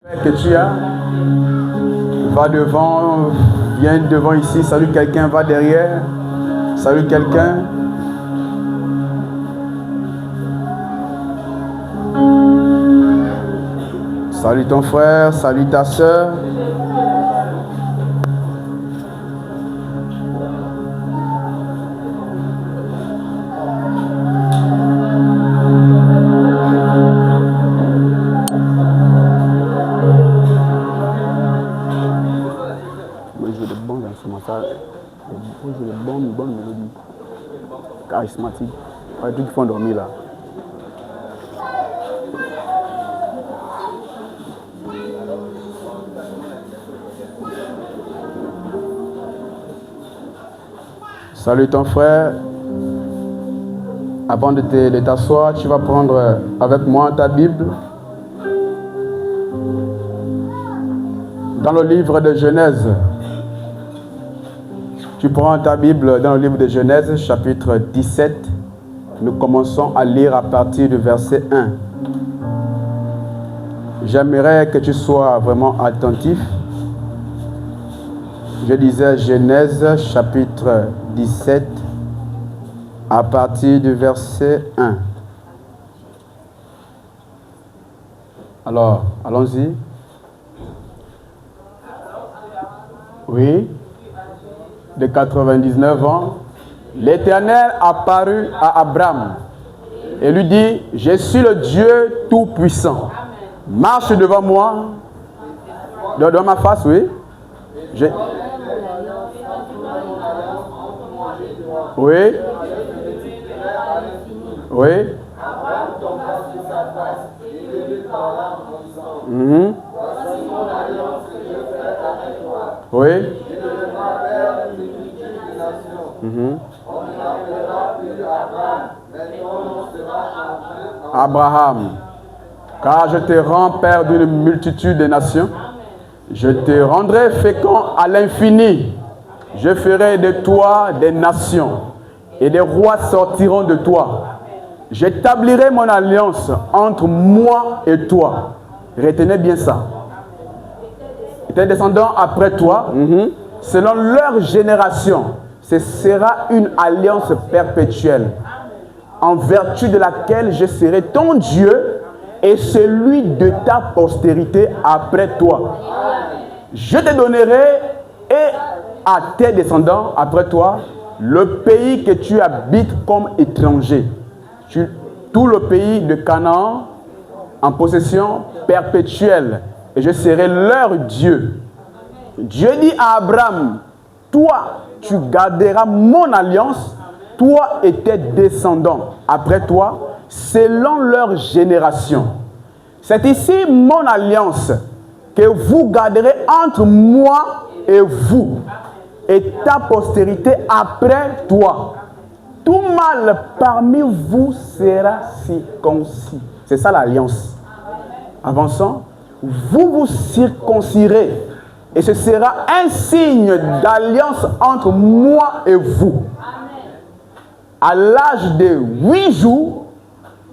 Que tu as, va devant, viens devant ici, salue quelqu'un, va derrière, salue quelqu'un. Salue ton frère, salue ta soeur. Bonne mélodie charismatique. Pas tout qui font dormir là. Salut ton frère. Avant de t'asseoir, tu vas prendre avec moi ta Bible. Dans le livre de Genèse. Tu prends ta Bible dans le livre de Genèse, chapitre 17. Nous commençons à lire à partir du verset 1. J'aimerais que tu sois vraiment attentif. Je disais Genèse, chapitre 17, à partir du verset 1. Alors, allons-y. Oui. De 99 ans, l'Éternel apparut à Abraham et lui dit, je suis le Dieu Tout-Puissant. Marche devant moi, devant ma face, oui. Oui. Oui. Oui. Abraham, car je te rends père d'une multitude de nations. Je te rendrai fécond à l'infini. Je ferai de toi des nations, et des rois sortiront de toi. J'établirai mon alliance entre moi et toi. Retenez bien ça. Et tes descendants après toi, selon leur génération, ce sera une alliance perpétuelle, en vertu de laquelle je serai ton Dieu et celui de ta postérité après toi. Je te donnerai et à tes descendants après toi le pays que tu habites comme étranger, tout le pays de Canaan en possession perpétuelle, et je serai leur Dieu. Dieu dit à Abraham, toi, tu garderas mon alliance, toi et tes descendants après toi, selon leur génération. C'est ici mon alliance que vous garderez entre moi et vous, et ta postérité après toi. Tout mâle parmi vous sera circoncis. C'est ça l'alliance. Avançons. Vous vous circoncirez. Et ce sera un signe d'alliance entre moi et vous. À l'âge de 8 jours,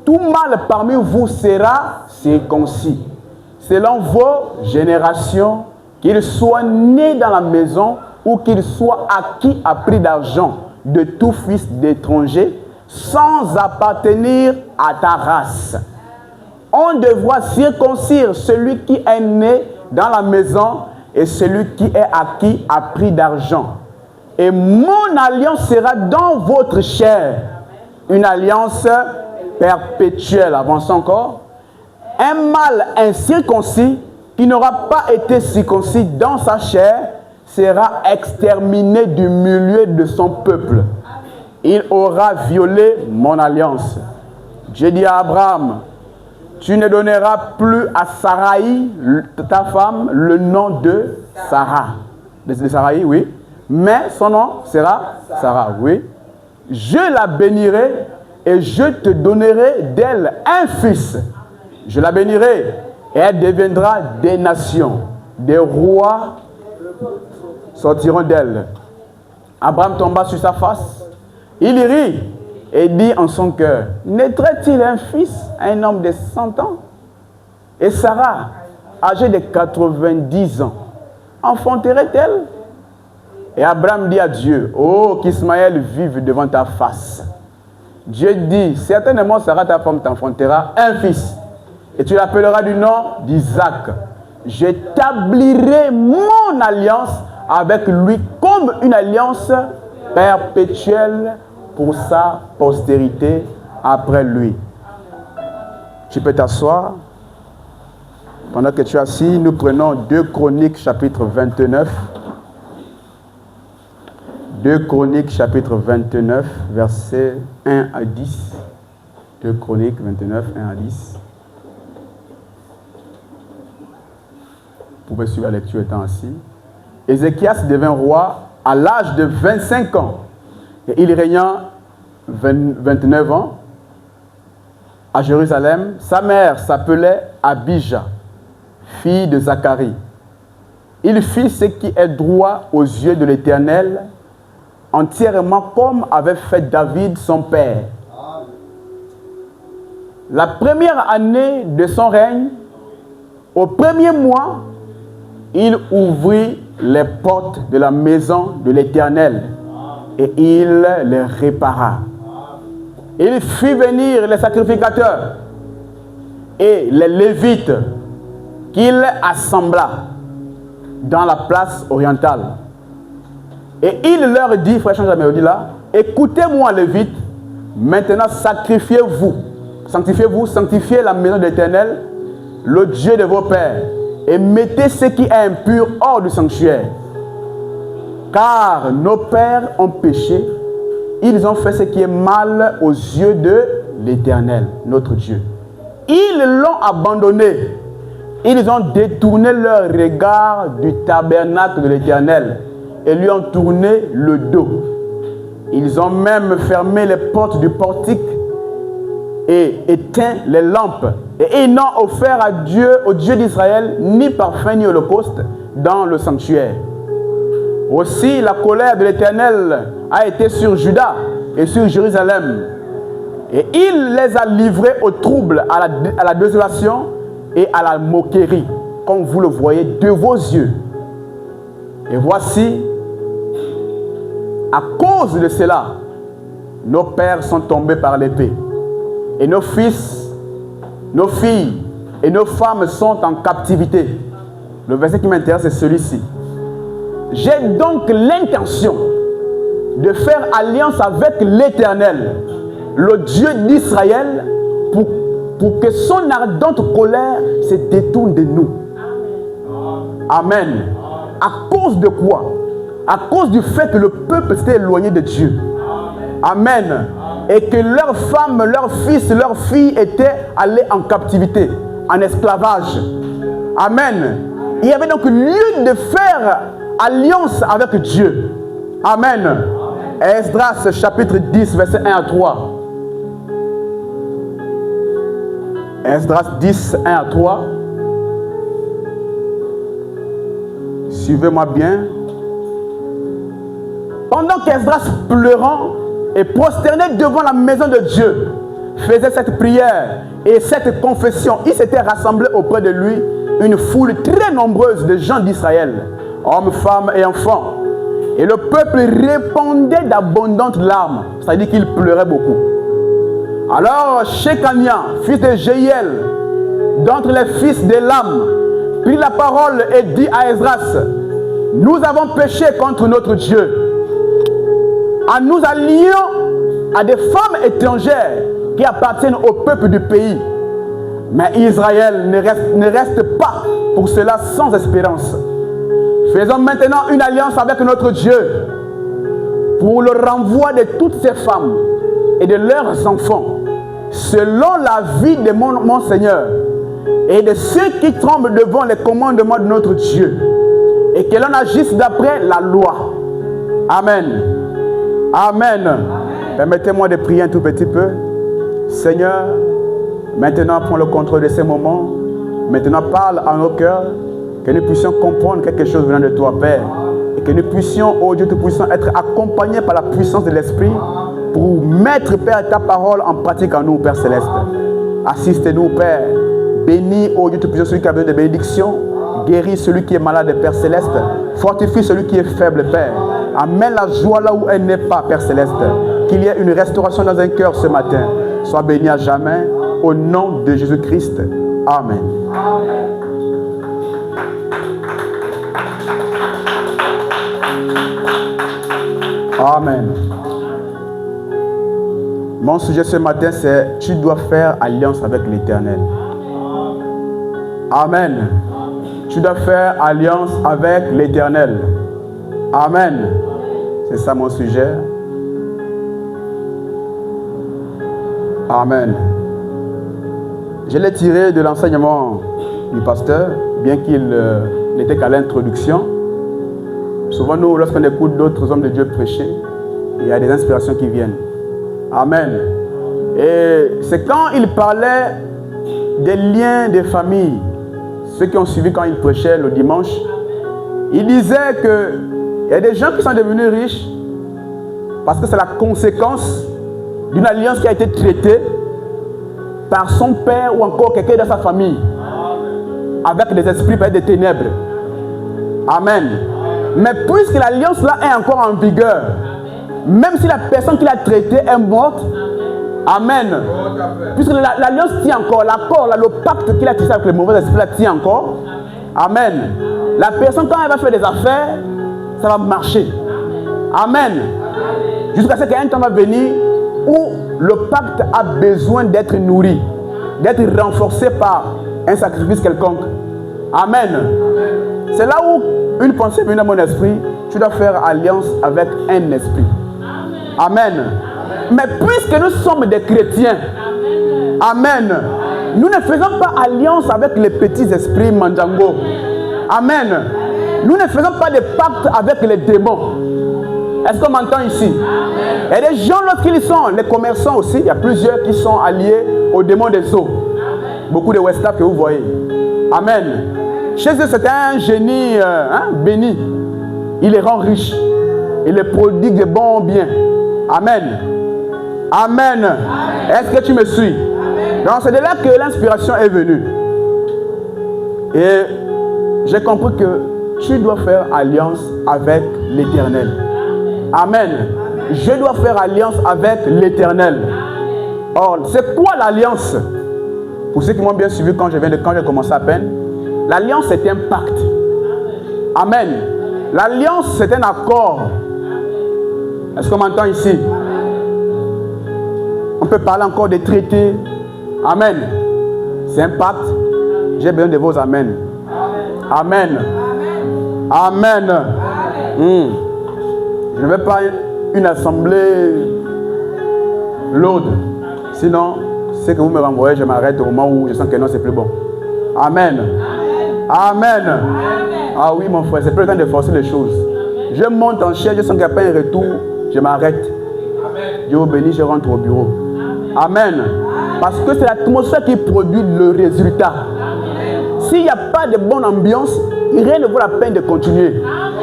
tout mâle parmi vous sera circoncis. Selon vos générations, qu'il soit né dans la maison ou qu'il soit acquis à prix d'argent de tout fils d'étranger, sans appartenir à ta race. On devra circoncire celui qui est né dans la maison et celui qui est acquis à prix d'argent. Et mon alliance sera dans votre chair, une alliance perpétuelle. Avançons encore. Un mâle incirconcis qui n'aura pas été circoncis dans sa chair sera exterminé du milieu de son peuple. Il aura violé mon alliance. J'ai dit à Abraham, tu ne donneras plus à Sarai, ta femme, le nom de Sarah. De Sarai, oui. Mais son nom sera Sarah, oui. Je la bénirai et je te donnerai d'elle un fils. Je la bénirai et elle deviendra des nations. Des rois sortiront d'elle. Abraham tomba sur sa face. Il rit et dit en son cœur, naîtrait-il un fils, un homme de 100 ans? Et Sarah âgée de 90 ans, enfanterait-elle? Et Abraham dit à Dieu, oh, qu'Ismaël vive devant ta face. Dieu dit, certainement Sarah, ta femme, t'enfantera un fils. Et tu l'appelleras du nom d'Isaac. J'établirai mon alliance avec lui comme une alliance perpétuelle pour sa postérité après lui. Tu peux t'asseoir. Pendant que tu es assis, nous prenons 2 Chroniques chapitre 29. 2 Chroniques chapitre 29, versets 1 à 10. 2 Chroniques 29, 1 à 10. Vous pouvez suivre la lecture étant assis. Ézéchias devint roi à l'âge de 25 ans. Et il régna 29 ans à Jérusalem. Sa mère s'appelait Abijah, fille de Zacharie. Il fit ce qui est droit aux yeux de l'Éternel, entièrement comme avait fait David son père. La première année de son règne, au premier mois, il ouvrit les portes de la maison de l'Éternel et il les répara. Il fit venir les sacrificateurs et les Lévites qu'il assembla dans la place orientale. Et il leur dit, frère, change la mélodie là, écoutez-moi Lévites, maintenant sanctifiez-vous, sanctifiez la maison de l'Éternel, le Dieu de vos pères, et mettez ce qui est impur hors du sanctuaire. Car nos pères ont péché, ils ont fait ce qui est mal aux yeux de l'Éternel, notre Dieu. Ils l'ont abandonné, ils ont détourné leur regard du tabernacle de l'Éternel et lui ont tourné le dos. Ils ont même fermé les portes du portique et éteint les lampes. Et ils n'ont offert à Dieu, au Dieu d'Israël, ni parfum ni holocauste dans le sanctuaire. Aussi, la colère de l'Éternel a été sur Juda et sur Jérusalem. Et il les a livrés au trouble, à la désolation et à la moquerie, comme vous le voyez de vos yeux. Et voici, à cause de cela, nos pères sont tombés par l'épée. Et nos fils, nos filles et nos femmes sont en captivité. Le verset qui m'intéresse, c'est celui-ci. J'ai donc l'intention de faire alliance avec l'Éternel, le Dieu d'Israël, pour que son ardente colère se détourne de nous. Amen. À cause de quoi? À cause du fait que le peuple s'était éloigné de Dieu. Amen. Et que leurs femmes, leurs fils, leurs filles étaient allés en captivité, en esclavage. Amen. Il y avait donc lieu de faire alliance avec Dieu. Amen. Esdras chapitre 10, verset 1 à 3. Esdras 10, 1 à 3. Suivez-moi bien. Pendant qu'Esdras pleurant et prosterné devant la maison de Dieu faisait cette prière et cette confession, il s'était rassemblé auprès de lui une foule très nombreuse de gens d'Israël, hommes, femmes et enfants. Et le peuple répandait d'abondantes larmes, c'est-à-dire qu'il pleurait beaucoup. Alors Shekania, fils de Jéhiel, d'entre les fils d'Élam, prit la parole et dit à Esdras: nous avons péché contre notre Dieu, en nous alliant à des femmes étrangères qui appartiennent au peuple du pays. Mais Israël ne reste pas pour cela sans espérance. Faisons maintenant une alliance avec notre Dieu pour le renvoi de toutes ces femmes et de leurs enfants, selon la vie de mon Seigneur et de ceux qui tremblent devant les commandements de notre Dieu, et que l'on agisse d'après la loi. Amen. Amen. Permettez-moi de prier un tout petit peu. Seigneur, maintenant prends le contrôle de ces moments. Maintenant parle à nos cœurs, que nous puissions comprendre quelque chose venant de toi, Père. Et que nous puissions, oh Dieu, être accompagnés par la puissance de l'Esprit pour mettre, Père, ta parole en pratique en nous, Père Céleste. Assiste-nous, Père. Bénis, ô Dieu Tout-Puissant, celui qui a besoin de bénédiction. Guéris celui qui est malade, Père Céleste. Fortifie celui qui est faible, Père. Amène la joie là où elle n'est pas, Père Céleste. Qu'il y ait une restauration dans un cœur ce matin. Sois béni à jamais. Au nom de Jésus-Christ. Amen. Amen. Mon sujet ce matin, c'est tu dois faire alliance avec l'Éternel. Amen. Tu dois faire alliance avec l'Éternel. Amen. C'est ça mon sujet. Amen. Je l'ai tiré de l'enseignement du pasteur, bien qu'il n'était qu'à l'introduction. Souvent, nous, lorsqu'on écoute d'autres hommes de Dieu prêcher, il y a des inspirations qui viennent. Amen. Et c'est quand il parlait des liens des familles, ceux qui ont suivi quand il prêchait le dimanche, il disait qu'il y a des gens qui sont devenus riches parce que c'est la conséquence d'une alliance qui a été traitée par son père ou encore quelqu'un de sa famille avec des esprits, avec des ténèbres. Amen. Mais puisque l'alliance là est encore en vigueur, même si la personne qui l'a traitée est morte, amen. Puisque l'alliance tient encore, l'accord, le pacte qu'il a tissé avec les mauvais esprits là tient encore, amen. La personne quand elle va faire des affaires, ça va marcher. Amen. Jusqu'à ce qu'un temps va venir où le pacte a besoin d'être nourri, d'être renforcé par un sacrifice quelconque. Amen. C'est là où une pensée vient dans mon esprit, tu dois faire alliance avec un esprit. Amen. Mais puisque nous sommes des chrétiens, amen, nous ne faisons pas alliance avec les petits esprits mandjango. Amen. Nous ne faisons pas de pacte avec les démons. Est-ce qu'on m'entend ici? Il y a des gens, lorsqu'ils sont, les commerçants aussi, il y a plusieurs qui sont alliés aux démons des eaux. Beaucoup de Westaf que vous voyez. Amen. Chez eux, c'est un génie béni. Il les rend riches. Il les prodigue de bons biens. Amen. Amen. Est-ce que tu me suis? Donc c'est de là que l'inspiration est venue. Et j'ai compris que tu dois faire alliance avec l'Éternel. Amen. Je dois faire alliance avec l'Éternel. Or, c'est quoi l'alliance? Pour ceux qui m'ont bien suivi quand j'ai commencé à peine, l'alliance c'est un pacte. Amen. L'alliance c'est un accord. Est-ce qu'on m'entend ici? On peut parler encore des traités. Amen. C'est un pacte. J'ai besoin de vos amen. Amen. Amen. Je ne veux pas une assemblée lourde. Sinon, c'est que vous me renvoyez, je m'arrête au moment où je sens que non, c'est plus bon. Amen. Amen. Ah oui, mon frère, c'est pas le temps de forcer les choses. Je monte en chair, je sens qu'il n'y a pas un retour, je m'arrête. Dieu vous bénisse, je rentre au bureau. Amen. Parce que c'est l'atmosphère qui produit le résultat. S'il n'y a pas de bonne ambiance, rien ne vaut la peine de continuer.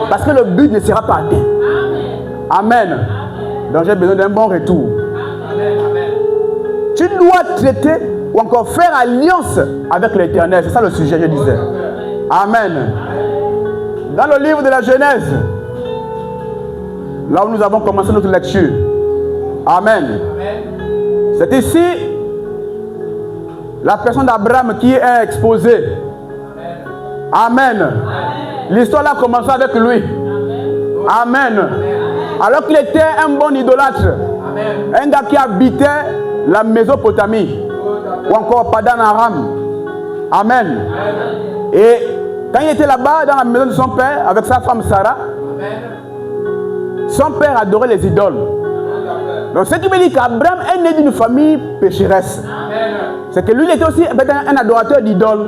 Parce que le but ne sera pas atteint. Amen. Donc j'ai besoin d'un bon retour. Tu dois traiter ou encore faire alliance avec l'Éternel. C'est ça le sujet, je disais. Amen. Dans le livre de la Genèse, là où nous avons commencé notre lecture. Amen. C'est ici la personne d'Abraham qui est exposée. Amen. L'histoire a commencé avec lui. Amen. Alors qu'il était un bon idolâtre. Un gars qui habitait la Mésopotamie. Ou encore Padan Aram. Amen. Et quand il était là-bas dans la maison de son père avec sa femme Sarah, son père adorait les idoles. Donc ce qui veut dire qu'Abraham est né d'une famille pécheresse. C'est que lui il était aussi un adorateur d'idoles.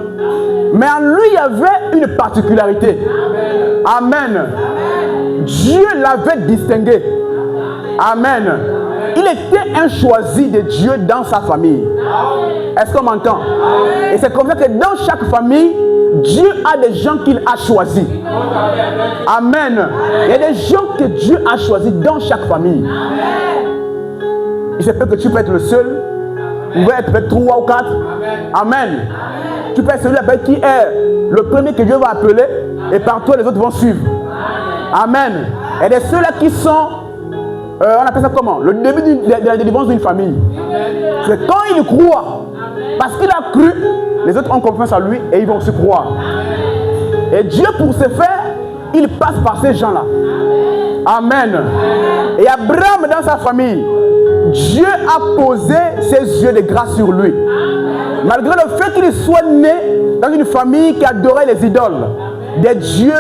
Mais en lui il y avait une particularité. Amen. Dieu l'avait distingué. Amen. Il était un choisi de Dieu dans sa famille. Est-ce qu'on m'entend? Et c'est comme ça que dans chaque famille, Dieu a des gens qu'il a choisis. Amen. Il y a des gens que Dieu a choisis dans chaque famille. Il se peut que tu peux être le seul. Vous pouvez être peut-être 3 ou 4. Amen. Tu peux être celui avec qui est le premier que Dieu va appeler et par toi les autres vont suivre. Amen. Et de ceux-là qui sont, on appelle ça comment? Le début de la délivrance d'une famille. C'est quand il croit, parce qu'il a cru, les autres ont confiance en lui et ils vont aussi croire. Et Dieu, pour ce faire, il passe par ces gens-là. Amen. Et Abraham, dans sa famille, Dieu a posé ses yeux de grâce sur lui. Malgré le fait qu'il soit né dans une famille qui adorait les idoles, des dieux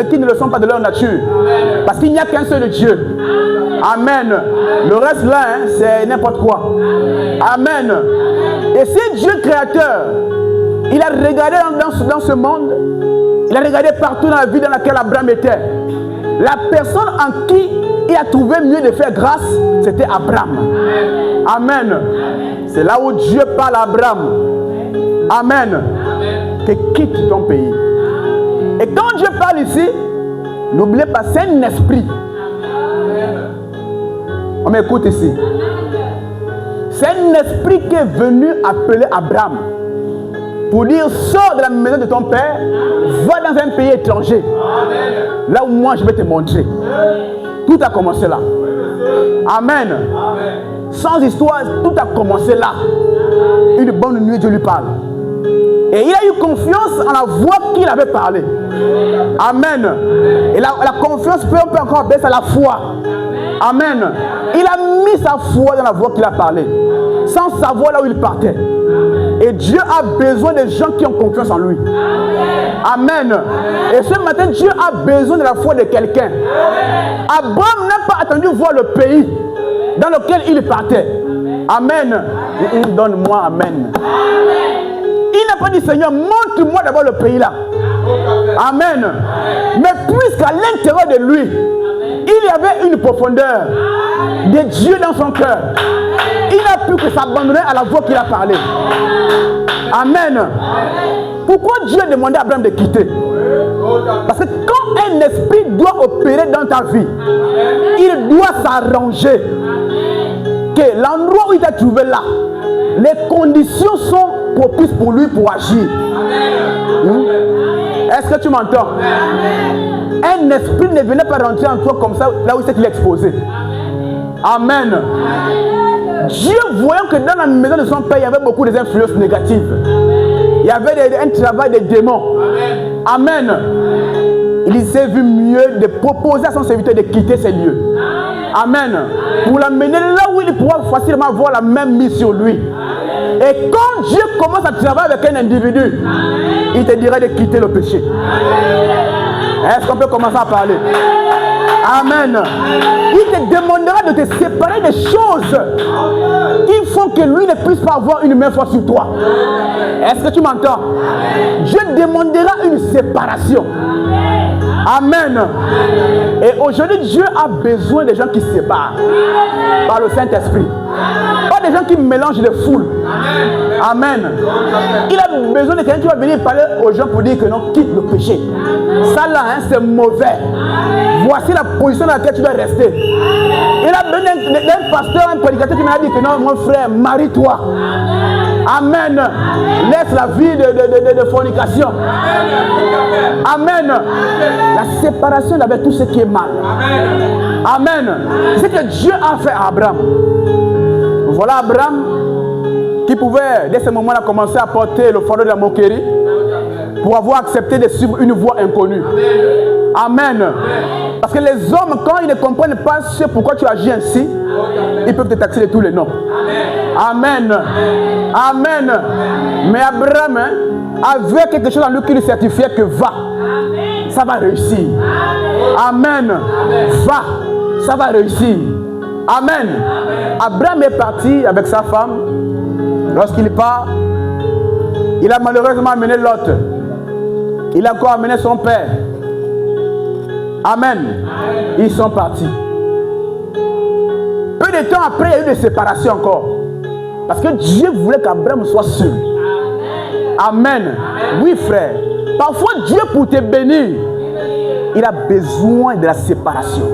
qui ne le sont pas de leur nature. Parce qu'il n'y a qu'un seul Dieu. Amen. Le reste là, hein, c'est n'importe quoi. Amen. Et c'est Dieu créateur. Il a regardé dans ce monde. Il a regardé partout dans la vie dans laquelle Abraham était. La personne en qui il a trouvé mieux de faire grâce, c'était Abraham. Amen. C'est là où Dieu parle à Abraham. Amen. Que quitte ton pays. Et quand Dieu parle ici, n'oubliez pas, c'est un esprit. On m'écoute ici. C'est un esprit qui est venu appeler Abraham pour dire: sors de la maison de ton père, va dans un pays étranger. Là où moi je vais te montrer. Tout a commencé là. Amen. Sans histoire, tout a commencé là. Une bonne nuit, Dieu lui parle. Et il a eu confiance en la voix qu'il avait parlé. Amen. Et la confiance peut encore baisser à la foi. Amen. Il a mis sa foi dans la voix qu'il a parlé, sans savoir là où il partait. Et Dieu a besoin des gens qui ont confiance en lui. Amen. Et ce matin, Dieu a besoin de la foi de quelqu'un. Abraham n'a pas attendu voir le pays dans lequel il partait. Amen. Donne-moi, amen. Il n'a pas dit: Seigneur, montre-moi d'abord le pays là. Amen. Mais puisqu'à l'intérieur de lui, il y avait une profondeur de Dieu dans son cœur, il n'a pu que s'abandonner à la voix qu'il a parlé. Amen. Pourquoi Dieu a demandé à Abraham de quitter? Parce que quand un esprit doit opérer dans ta vie, il doit s'arranger que l'endroit où il t'a trouvé là, les conditions sont propices pour lui pour agir. Est-ce que tu m'entends? Un esprit ne venait pas rentrer en toi comme ça, là où il s'est exposé. Amen. Dieu, voyant que dans la maison de son père, il y avait beaucoup d'influences négatives. Il y avait un travail de démons. Amen. Il s'est vu mieux de proposer à son serviteur de quitter ces lieux. Amen. Pour l'amener là où il pourra facilement avoir la même mise sur lui. Et quand Dieu commence à travailler avec un individu, il te dirait de quitter le péché. Est-ce qu'on peut commencer à parler? Amen. Il te demandera de te séparer des choses qui font que lui ne puisse pas avoir une main forte sur toi. Est-ce que tu m'entends? Dieu demandera une séparation. Amen. Et aujourd'hui, Dieu a besoin des gens qui se séparent par le Saint-Esprit. Pas des gens qui mélangent les foules. Amen. Il a besoin de quelqu'un qui va venir parler aux gens pour dire que non, quitte le péché. Ça là, hein, c'est mauvais. Voici la position dans laquelle tu dois rester. Il a besoin d'un pasteur, un prédicateur qui m'a dit que non, mon frère, marie-toi. Amen. Laisse la vie de fornication. Amen. La séparation avec tout ce qui est mal. Amen. C'est ce que Dieu a fait à Abraham. Voilà Abraham qui pouvait, dès ce moment-là, commencer à porter le fardeau de la moquerie pour avoir accepté de suivre une voie inconnue. Amen. Parce que les hommes, quand ils ne comprennent pas ce pourquoi tu agis ainsi, ils peuvent te taxer de tous les noms. Amen. Amen. Mais Abraham avait quelque chose en lui qui lui certifiait que va. Ça va réussir. Amen. Va. Ça va réussir. Amen. Abraham est parti avec sa femme. Lorsqu'il part, il a malheureusement amené Lot. Il a encore amené son père. Amen. Ils sont partis. Peu de temps après, il y a eu des séparations encore. Parce que Dieu voulait qu'Abraham soit seul. Amen. Oui, frère. Parfois, Dieu, pour te bénir, il a besoin de la séparation.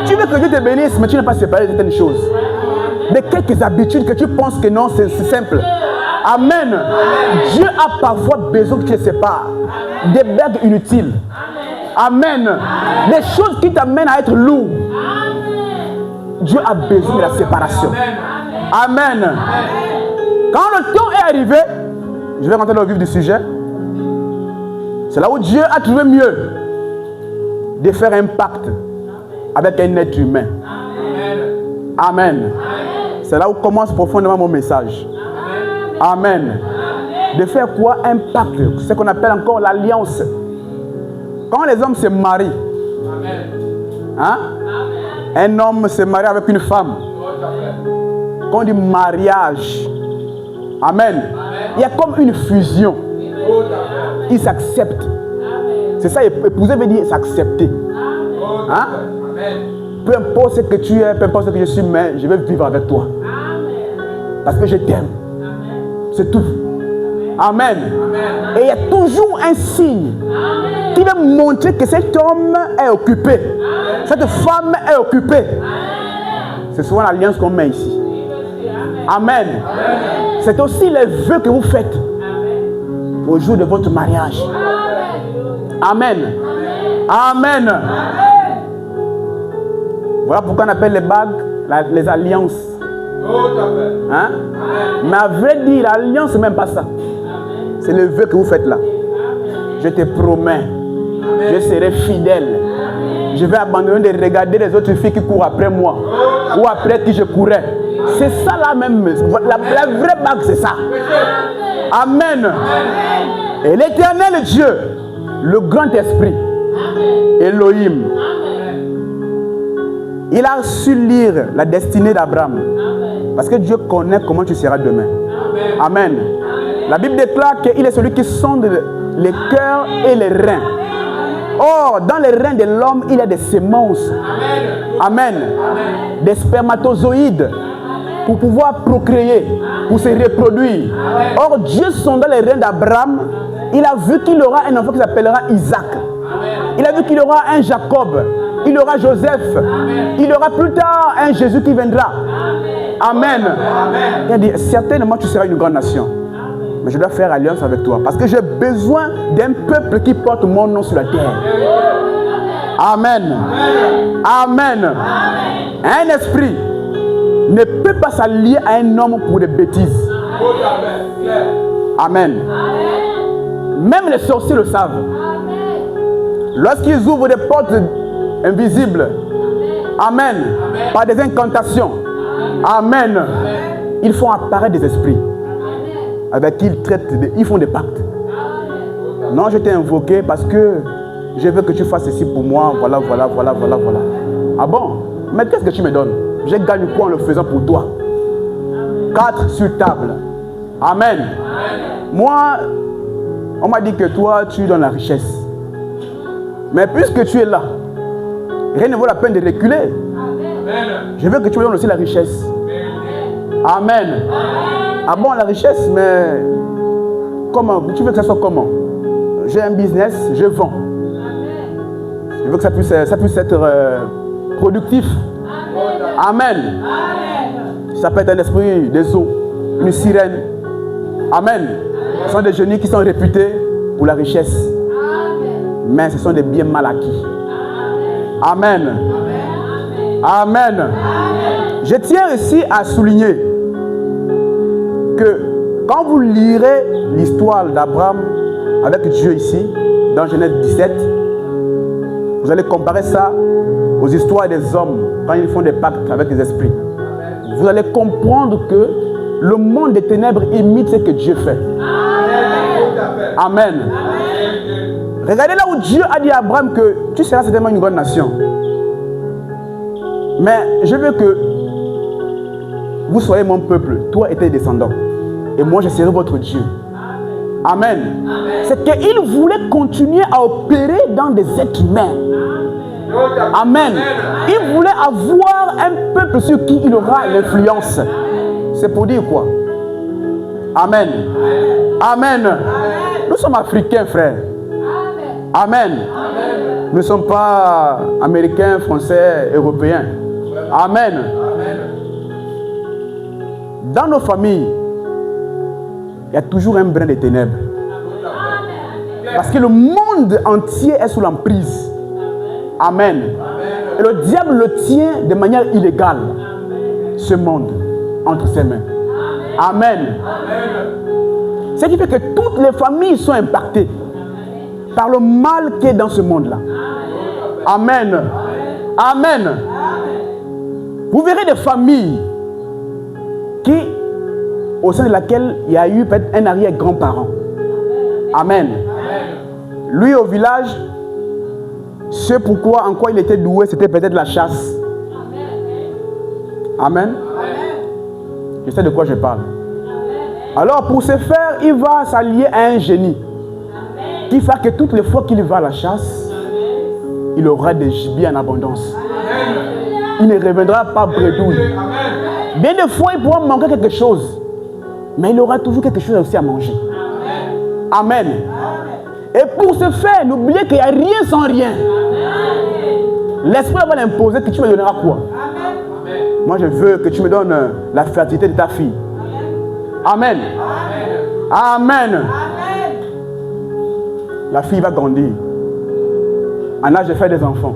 Tu veux que Dieu te bénisse, mais tu n'es pas séparé de certaines choses. De quelques habitudes que tu penses que non, c'est simple. Amen. Dieu a parfois besoin que tu te sépares des blagues inutiles. Amen. Des choses qui t'amènent à être lourd. Dieu a besoin de la séparation. Amen. Quand le temps est arrivé, je vais rentrer dans le vif du sujet. C'est là où Dieu a trouvé mieux de faire un pacte avec un être humain. Amen. C'est là où commence profondément mon message. Amen. De faire quoi? Un pacte. Ce qu'on appelle encore l'alliance. Quand les hommes se marient, hein? Un homme se marie avec une femme. Quand on dit mariage, amen, il y a comme une fusion. Ils s'acceptent. C'est ça, épouser veut dire s'accepter. Hein? Peu importe ce que tu es, peu importe ce que je suis, mais je vais vivre avec toi. Parce que je t'aime. C'est tout. Amen. Et il y a toujours un signe qui va montrer que cet homme est occupé. Cette femme est occupée. C'est souvent l'alliance qu'on met ici. Amen. C'est aussi les vœux que vous faites au jour de votre mariage. Amen. Amen. Voilà pourquoi on appelle les bagues les alliances. Hein? Mais à vrai dire, l'alliance, c'est même pas ça. C'est le vœu que vous faites là. Je te promets, je serai fidèle. Je vais abandonner de regarder les autres filles qui courent après moi ou après qui je courais. C'est ça là même. La vraie bague, c'est ça. Amen. Et l'éternel Dieu, le grand esprit, Elohim, il a su lire la destinée d'Abraham. Parce que Dieu connaît comment tu seras demain. Amen. La Bible déclare qu'il est celui qui sonde les cœurs et les reins. Or, dans les reins de l'homme, il y a des semences. Amen. Des spermatozoïdes pour pouvoir procréer, pour se reproduire. Or, Dieu sondant les reins d'Abraham, il a vu qu'il aura un enfant qui s'appellera Isaac. Il a vu qu'il aura un Jacob. Il aura Joseph. Il aura plus tard un Jésus qui viendra. Amen. Il a dit, certainement tu seras une grande nation. Mais je dois faire alliance avec toi. Parce que j'ai besoin d'un peuple qui porte mon nom sur la terre. Amen. Amen. Un esprit ne peut pas s'allier à un homme pour des bêtises. Amen. Même les sorciers le savent. Lorsqu'ils ouvrent des portes invisibles, amen, par des incantations, amen, ils font apparaître des esprits avec qui ils traitent, ils font des pactes. Non, je t'ai invoqué parce que je veux que tu fasses ceci pour moi, voilà. Ah bon? Mais qu'est-ce que tu me donnes? Je gagne quoi en le faisant pour toi? 4 sur table. Amen. Moi, on m'a dit que toi, tu es dans la richesse. Mais puisque tu es là, rien ne vaut la peine de reculer. Je veux que tu me donnes aussi la richesse. Amen. Ah bon, la richesse, mais comment? Tu veux que ça soit comment? J'ai un business, je vends. Je veux que ça puisse être productif. Amen. Ça peut être un esprit des eaux, une sirène. Amen. Ce sont des génies qui sont réputés pour la richesse. Mais ce sont des biens mal acquis. Amen. Amen. Je tiens ici à souligner que quand vous lirez l'histoire d'Abraham avec Dieu ici, dans Genèse 17, vous allez comparer ça aux histoires des hommes quand ils font des pactes avec les esprits. Vous allez comprendre que le monde des ténèbres imite ce que Dieu fait. Amen. Regardez là où Dieu a dit à Abraham que tu seras certainement une grande nation. Mais je veux que vous soyez mon peuple, toi et tes descendants. Et moi je serai votre Dieu. Amen. C'est qu'il voulait continuer à opérer dans des êtres humains. Amen. Il voulait avoir un peuple sur qui il aura l'influence. C'est pour dire quoi? Amen. Amen. Nous sommes africains, frères. Amen. Nous ne sommes pas américains, français, européens. Amen. Dans nos familles, il y a toujours un brin de ténèbres. Parce que le monde entier est sous l'emprise. Amen. Et le diable le tient de manière illégale, ce monde, entre ses mains. Amen. Ce qui fait que toutes les familles sont impactées par le mal qui est dans ce monde-là. Amen. Amen. Vous verrez des familles au sein de laquelle il y a eu peut-être un arrière-grand-parent. Amen. Lui au village, ce en quoi il était doué, c'était peut-être la chasse. Amen. Je sais de quoi je parle. Alors pour ce faire, il va s'allier à un génie qui fera que toutes les fois qu'il va à la chasse, il aura des gibiers en abondance. Il ne reviendra pas bredouille. Bien des fois, il pourra manquer quelque chose, mais il aura toujours quelque chose aussi à manger. Amen. Et pour ce faire, n'oubliez qu'il n'y a rien sans rien. L'esprit va l'imposer que tu me donneras quoi? Moi, je veux que tu me donnes la fertilité de ta fille. Amen. Amen. La fille va grandir en âge de faire des enfants.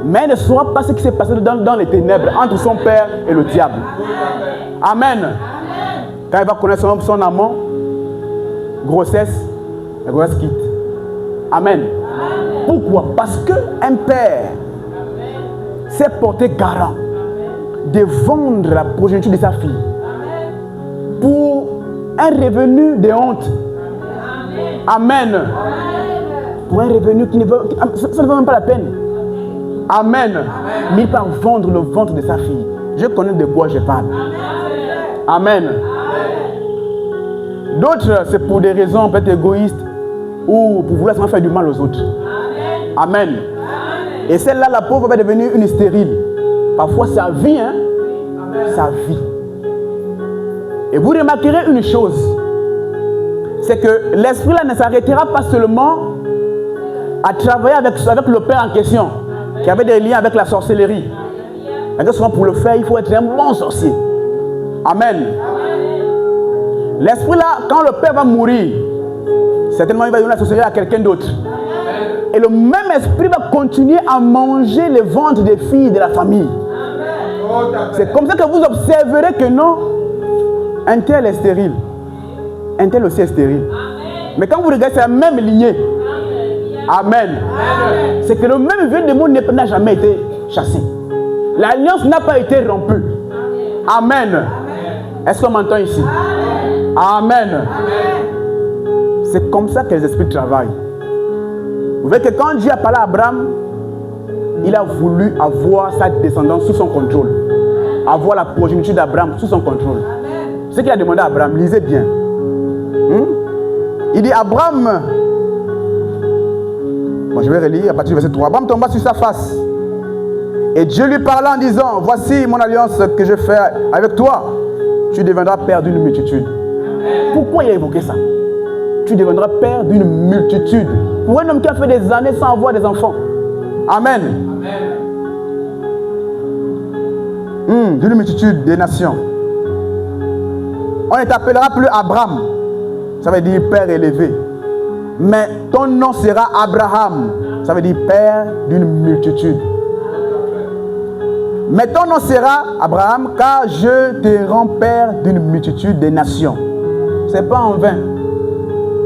Mais elle ne saura pas ce qui s'est passé dans les ténèbres entre son père et le diable. Amen. Quand elle va connaître son amant, grossesse, la grossesse quitte. Amen. Pourquoi? Parce qu'un père s'est porté garant de vendre la progéniture de sa fille pour un revenu de honte. Amen. Pour un revenu qui ne veut... Ça ne vaut même pas la peine. Amen. Mais il va vendre le ventre de sa fille. Je connais de quoi je parle. Amen. D'autres, c'est pour des raisons peut-être égoïstes ou pour vouloir faire du mal aux autres. Amen. Et celle-là, la pauvre va devenir une stérile. Parfois, sa vie, hein? Sa vie. Et vous remarquerez une chose, c'est que l'esprit là ne s'arrêtera pas seulement à travailler avec le père en question, qui avait des liens avec la sorcellerie. Parce que souvent pour le faire, il faut être un bon sorcier. Amen. L'esprit là, quand le père va mourir, certainement il va donner la sorcellerie à quelqu'un d'autre. Et le même esprit va continuer à manger les ventres des filles de la famille. C'est comme ça que vous observerez que non, un tel est stérile. Un tel aussi est stérile. Mais quand vous regardez, c'est la même lignée. Amen. C'est que le même vieux démon n'a jamais été chassé. L'alliance n'a pas été rompue. Amen. Est-ce qu'on m'entend ici? Amen. C'est comme ça que les esprits travaillent. Vous voyez que quand Dieu a parlé à Abraham, il a voulu avoir sa descendance sous son contrôle. Avoir la progéniture d'Abraham sous son contrôle. Ce qu'il a demandé à Abraham, lisez bien. Il dit Abraham, bon, je vais relire à partir du verset 3. Abraham tomba sur sa face. Et Dieu lui parla en disant, voici mon alliance que je fais avec toi. Tu deviendras père d'une multitude. Pourquoi il a évoqué ça? Tu deviendras père d'une multitude. Pour un homme qui a fait des années sans avoir des enfants. Amen. D'une multitude des nations. On ne t'appellera plus Abraham. Ça veut dire père élevé. Mais ton nom sera Abraham. Ça veut dire père d'une multitude. Mais ton nom sera Abraham, car je te rends père d'une multitude des nations. Ce n'est pas en vain.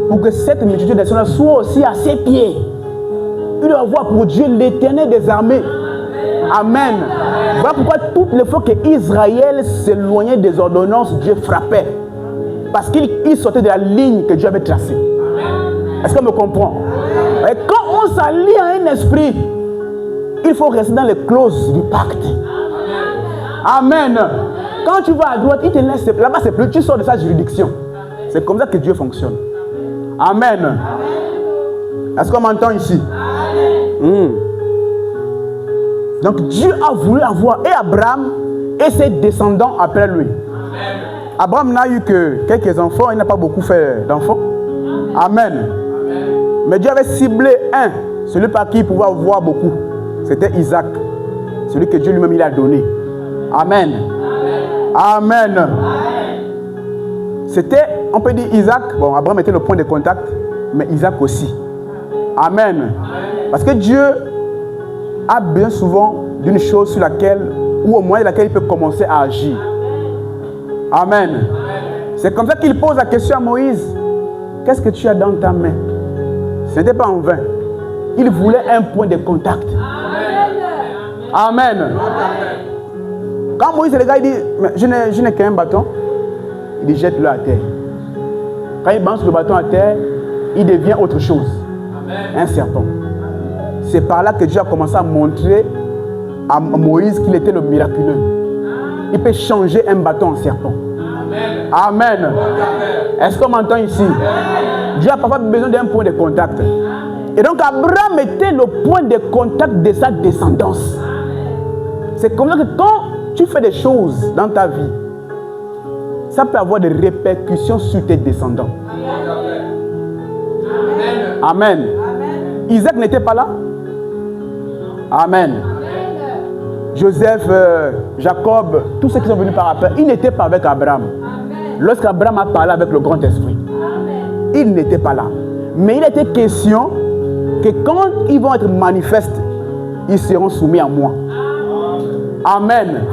Pour que cette multitude des nations soit aussi à ses pieds. Il doit avoir pour Dieu l'Éternel des armées. Amen. Voilà pourquoi toutes les fois qu'Israël s'éloignait des ordonnances, Dieu frappait. Parce qu'il sortait de la ligne que Dieu avait tracée. Est-ce qu'on me comprend? Et quand on s'allie à un esprit, il faut rester dans les clauses du pacte. Amen. Quand tu vas à droite, il te laisse. Là-bas, c'est plus. Tu sors de sa juridiction. C'est comme ça que Dieu fonctionne. Amen. Est-ce qu'on m'entend ici? Donc Dieu a voulu avoir et Abraham et ses descendants après lui. Abraham n'a eu que quelques enfants, il n'a pas beaucoup fait d'enfants. Amen. Mais Dieu avait ciblé un, celui par qui il pouvait avoir beaucoup. C'était Isaac, celui que Dieu lui-même il a donné. Amen. Amen. C'était on peut dire Isaac, bon, Abraham était le point de contact, mais Isaac aussi. Amen. Parce que Dieu a bien souvent d'une chose sur laquelle, ou au moyen de laquelle il peut commencer à agir. Amen. C'est comme ça qu'il pose la question à Moïse. Qu'est-ce que tu as dans ta main? Ce n'était pas en vain. Il voulait un point de contact. Amen. Quand Moïse regarde, il dit, je n'ai qu'un bâton. Il dit, jette-le à terre. Quand il balance le bâton à terre, il devient autre chose. Un serpent. C'est par là que Dieu a commencé à montrer à Moïse qu'il était le miraculeux. Il peut changer un bâton en serpent. Amen. Est-ce qu'on m'entend ici? Dieu a parfois besoin d'un point de contact. Et donc Abraham était le point de contact de sa descendance. C'est comme ça que quand tu fais des choses dans ta vie, ça peut avoir des répercussions sur tes descendants. Amen. Isaac n'était pas là. Amen. Joseph, Jacob, tous ceux qui sont venus par après, ils n'étaient pas avec Abraham. Lorsqu'Abraham a parlé avec le grand esprit, ils n'étaient pas là. Mais il était question que quand ils vont être manifestes, ils seront soumis à moi. Amen.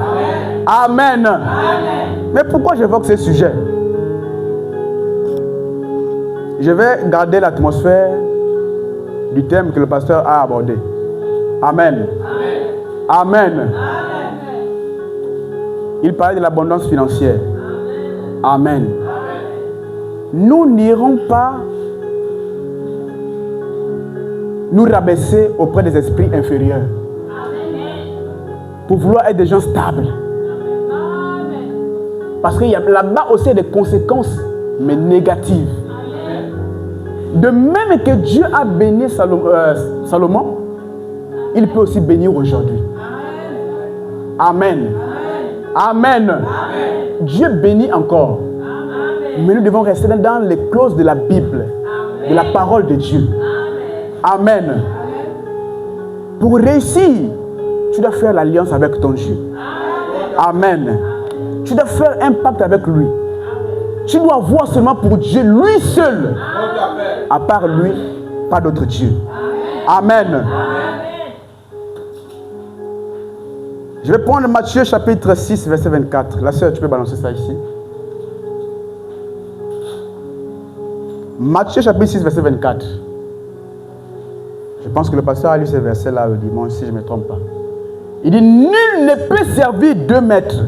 Amen. Amen. Mais pourquoi j'évoque ce sujet? Je vais garder l'atmosphère du thème que le pasteur a abordé. Amen. Amen. Amen. Il parlait de l'abondance financière. Amen. Nous n'irons pas nous rabaisser auprès des esprits inférieurs pour vouloir être des gens stables. Parce qu'il y a là-bas aussi des conséquences, mais négatives. De même que Dieu a béni Salomon, il peut aussi bénir aujourd'hui. Amen. Amen. Amen. Dieu bénit encore. Amen. Mais nous devons rester dans les clauses de la Bible, amen, de la parole de Dieu. Amen. Amen. Pour réussir, tu dois faire l'alliance avec ton Dieu. Amen. Amen. Tu dois faire un pacte avec lui. Amen. Tu dois voir seulement pour Dieu, lui seul. Amen. À part lui, pas d'autre Dieu. Amen. Amen. Je vais prendre Matthieu chapitre 6, verset 24. La sœur, tu peux balancer ça ici. Matthieu chapitre 6, verset 24. Je pense que le pasteur a lu ce verset-là le dimanche, si je ne me trompe pas. Il dit, nul ne peut servir deux maîtres.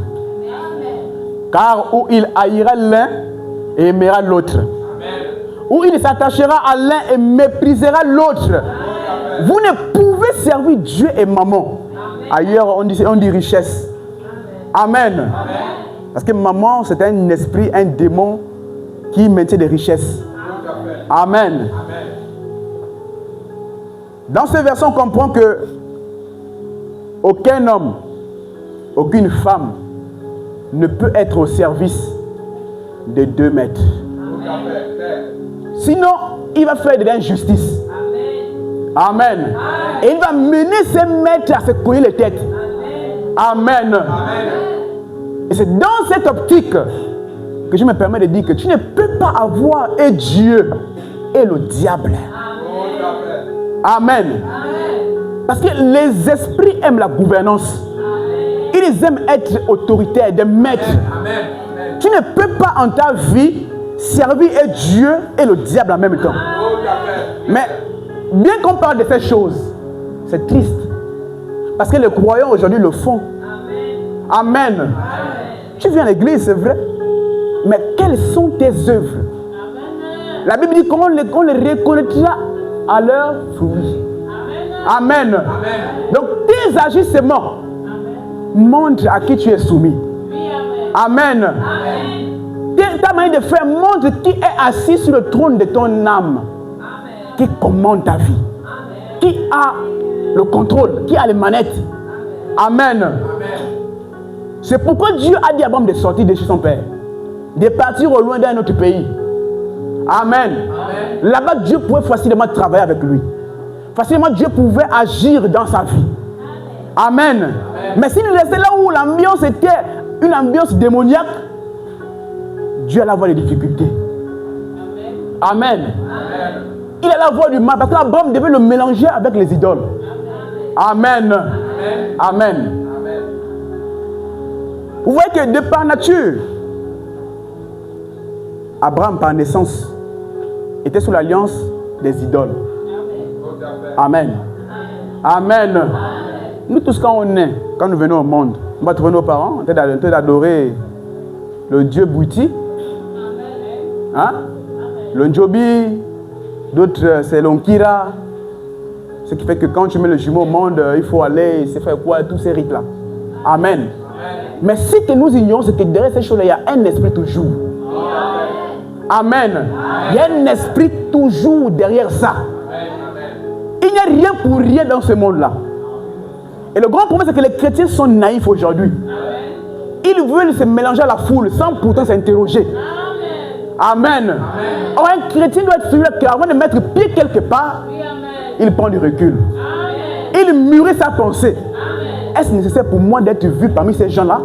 Car ou il haïra l'un et aimera l'autre. Ou il s'attachera à l'un et méprisera l'autre. Vous ne pouvez servir Dieu et maman. Ailleurs, on dit richesse. Amen. Amen. Parce que maman, c'est un esprit, un démon qui maintient des richesses. Amen. Amen. Dans ce verset, on comprend que aucun homme, aucune femme ne peut être au service de deux maîtres. Sinon, il va faire de l'injustice. Amen. Amen. Et il va mener ses maîtres à se cogner les têtes. Amen. Amen. Et c'est dans cette optique que je me permets de dire que tu ne peux pas avoir un Dieu et le diable. Amen. Amen. Parce que les esprits aiment la gouvernance. Ils aiment être autoritaires, des maîtres. Amen. Tu ne peux pas en ta vie servir un Dieu et le diable en même temps. Mais bien qu'on parle de ces choses, c'est triste. Parce que les croyants aujourd'hui le font. Amen. Amen. Tu viens à l'église, c'est vrai. Mais quelles sont tes œuvres? La Bible dit qu'on les reconnaîtra à leurs fruits. Amen. Amen. Donc tes agissements montrent à qui tu es soumis. Amen. Amen. Ta manière de faire montre qui est assis sur le trône de ton âme. Qui commande ta vie. Qui a le contrôle, qui a les manettes. Amen. Amen. C'est pourquoi Dieu a dit à Abraham de sortir de chez son père, de partir au loin d'un autre pays. Amen. Amen. Là-bas, Dieu pouvait facilement travailler avec lui. Facilement, Dieu pouvait agir dans sa vie. Amen. Amen. Mais s'il restait là où l'ambiance était une ambiance démoniaque, Dieu allait avoir des difficultés. Amen. Il a la voix du mal parce qu'Abraham devait le mélanger avec les idoles. Amen. Amen. Vous voyez que de par nature, Abraham par naissance était sous l'alliance des idoles. Amen. Amen. Nous tous quand on est, quand nous venons au monde, on va trouver nos parents en train d'adorer le Dieu Bouti, hein? Le Njobi, d'autres c'est l'Onkira. Ce qui fait que quand tu mets le jumeau au monde, il faut aller, c'est faire quoi, tous ces rites-là. Amen. Mais ce que nous ignorons, c'est que derrière ces choses-là, il y a un esprit toujours. Amen. Il y a un esprit toujours derrière ça. Il n'y a rien pour rien dans ce monde-là. Et le grand problème, c'est que les chrétiens sont naïfs aujourd'hui. Ils veulent se mélanger à la foule sans pourtant s'interroger. Amen. Or, un chrétien doit être celui-là qui, avant de mettre pied quelque part, il prend du recul. Il mûrit sa pensée. Est-ce nécessaire pour moi d'être vu parmi ces gens-là?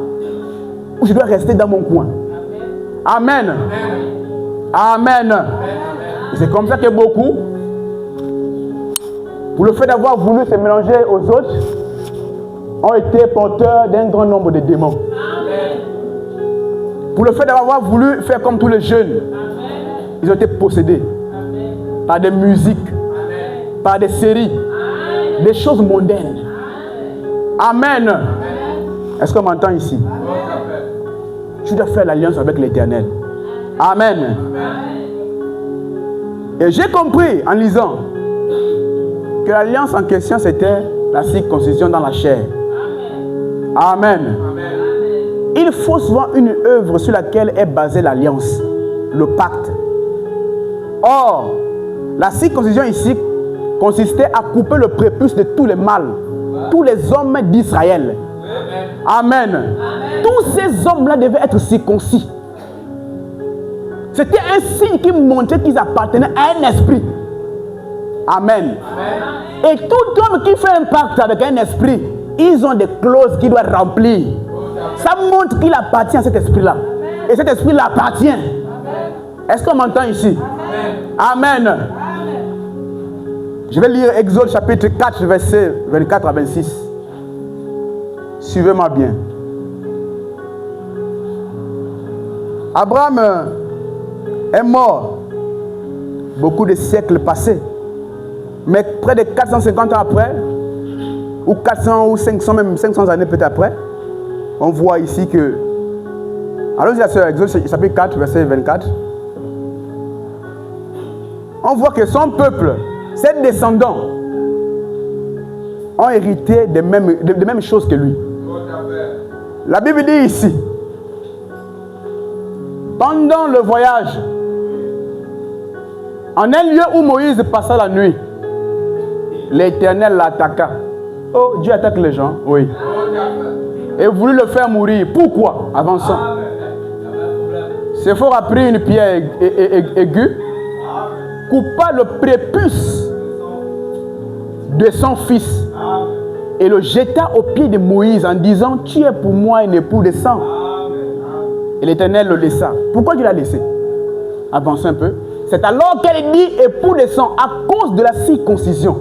Ou je dois rester dans mon coin? Amen. Amen. C'est comme ça que beaucoup, pour le fait d'avoir voulu se mélanger aux autres, ont été porteurs d'un grand nombre de démons. Pour le fait d'avoir voulu faire comme tous les jeunes, ils ont été possédés par des musiques, par des séries, des choses mondaines. Amen. Est-ce qu'on m'entend ici? Tu dois faire l'alliance avec l'Éternel. Amen. Et j'ai compris en lisant que l'alliance en question c'était la circoncision dans la chair. Amen. Il faut souvent une œuvre sur laquelle est basée l'alliance, le pacte. Or, la circoncision ici consistait à couper le prépuce de tous les mâles, tous les hommes d'Israël. Amen. Tous ces hommes-là devaient être circoncis. C'était un signe qui montrait qu'ils appartenaient à un esprit. Amen. Et tout homme qui fait un pacte avec un esprit, ils ont des clauses qu'il doit remplir. Ça montre qu'il appartient à cet esprit-là. Et cet esprit-là appartient. Est-ce qu'on m'entend ici? Amen. Je vais lire Exode chapitre 4, versets 24 à 26. Suivez-moi bien. Abraham est mort beaucoup de siècles passés. Mais près de 450 ans après, ou 400 ou 500, même 500 années peut-être après, on voit ici que... Allons-y la sœur, Exode chapitre 4, verset 24. On voit que son peuple, ses descendants, ont hérité des mêmes choses que lui. La Bible dit ici, pendant le voyage, en un lieu où Moïse passa la nuit, l'Éternel l'attaqua. Oh, Dieu attaque les gens, oui. Et voulut le faire mourir. Pourquoi? Avançons. Séphora a pris une pierre aiguë, coupa le prépuce de son fils et le jeta au pied de Moïse en disant: tu es pour moi un époux de sang. Et l'Éternel le laissa. Pourquoi Dieu l'a laissé? Avancez un peu. C'est alors qu'elle dit époux de sang à cause de la circoncision.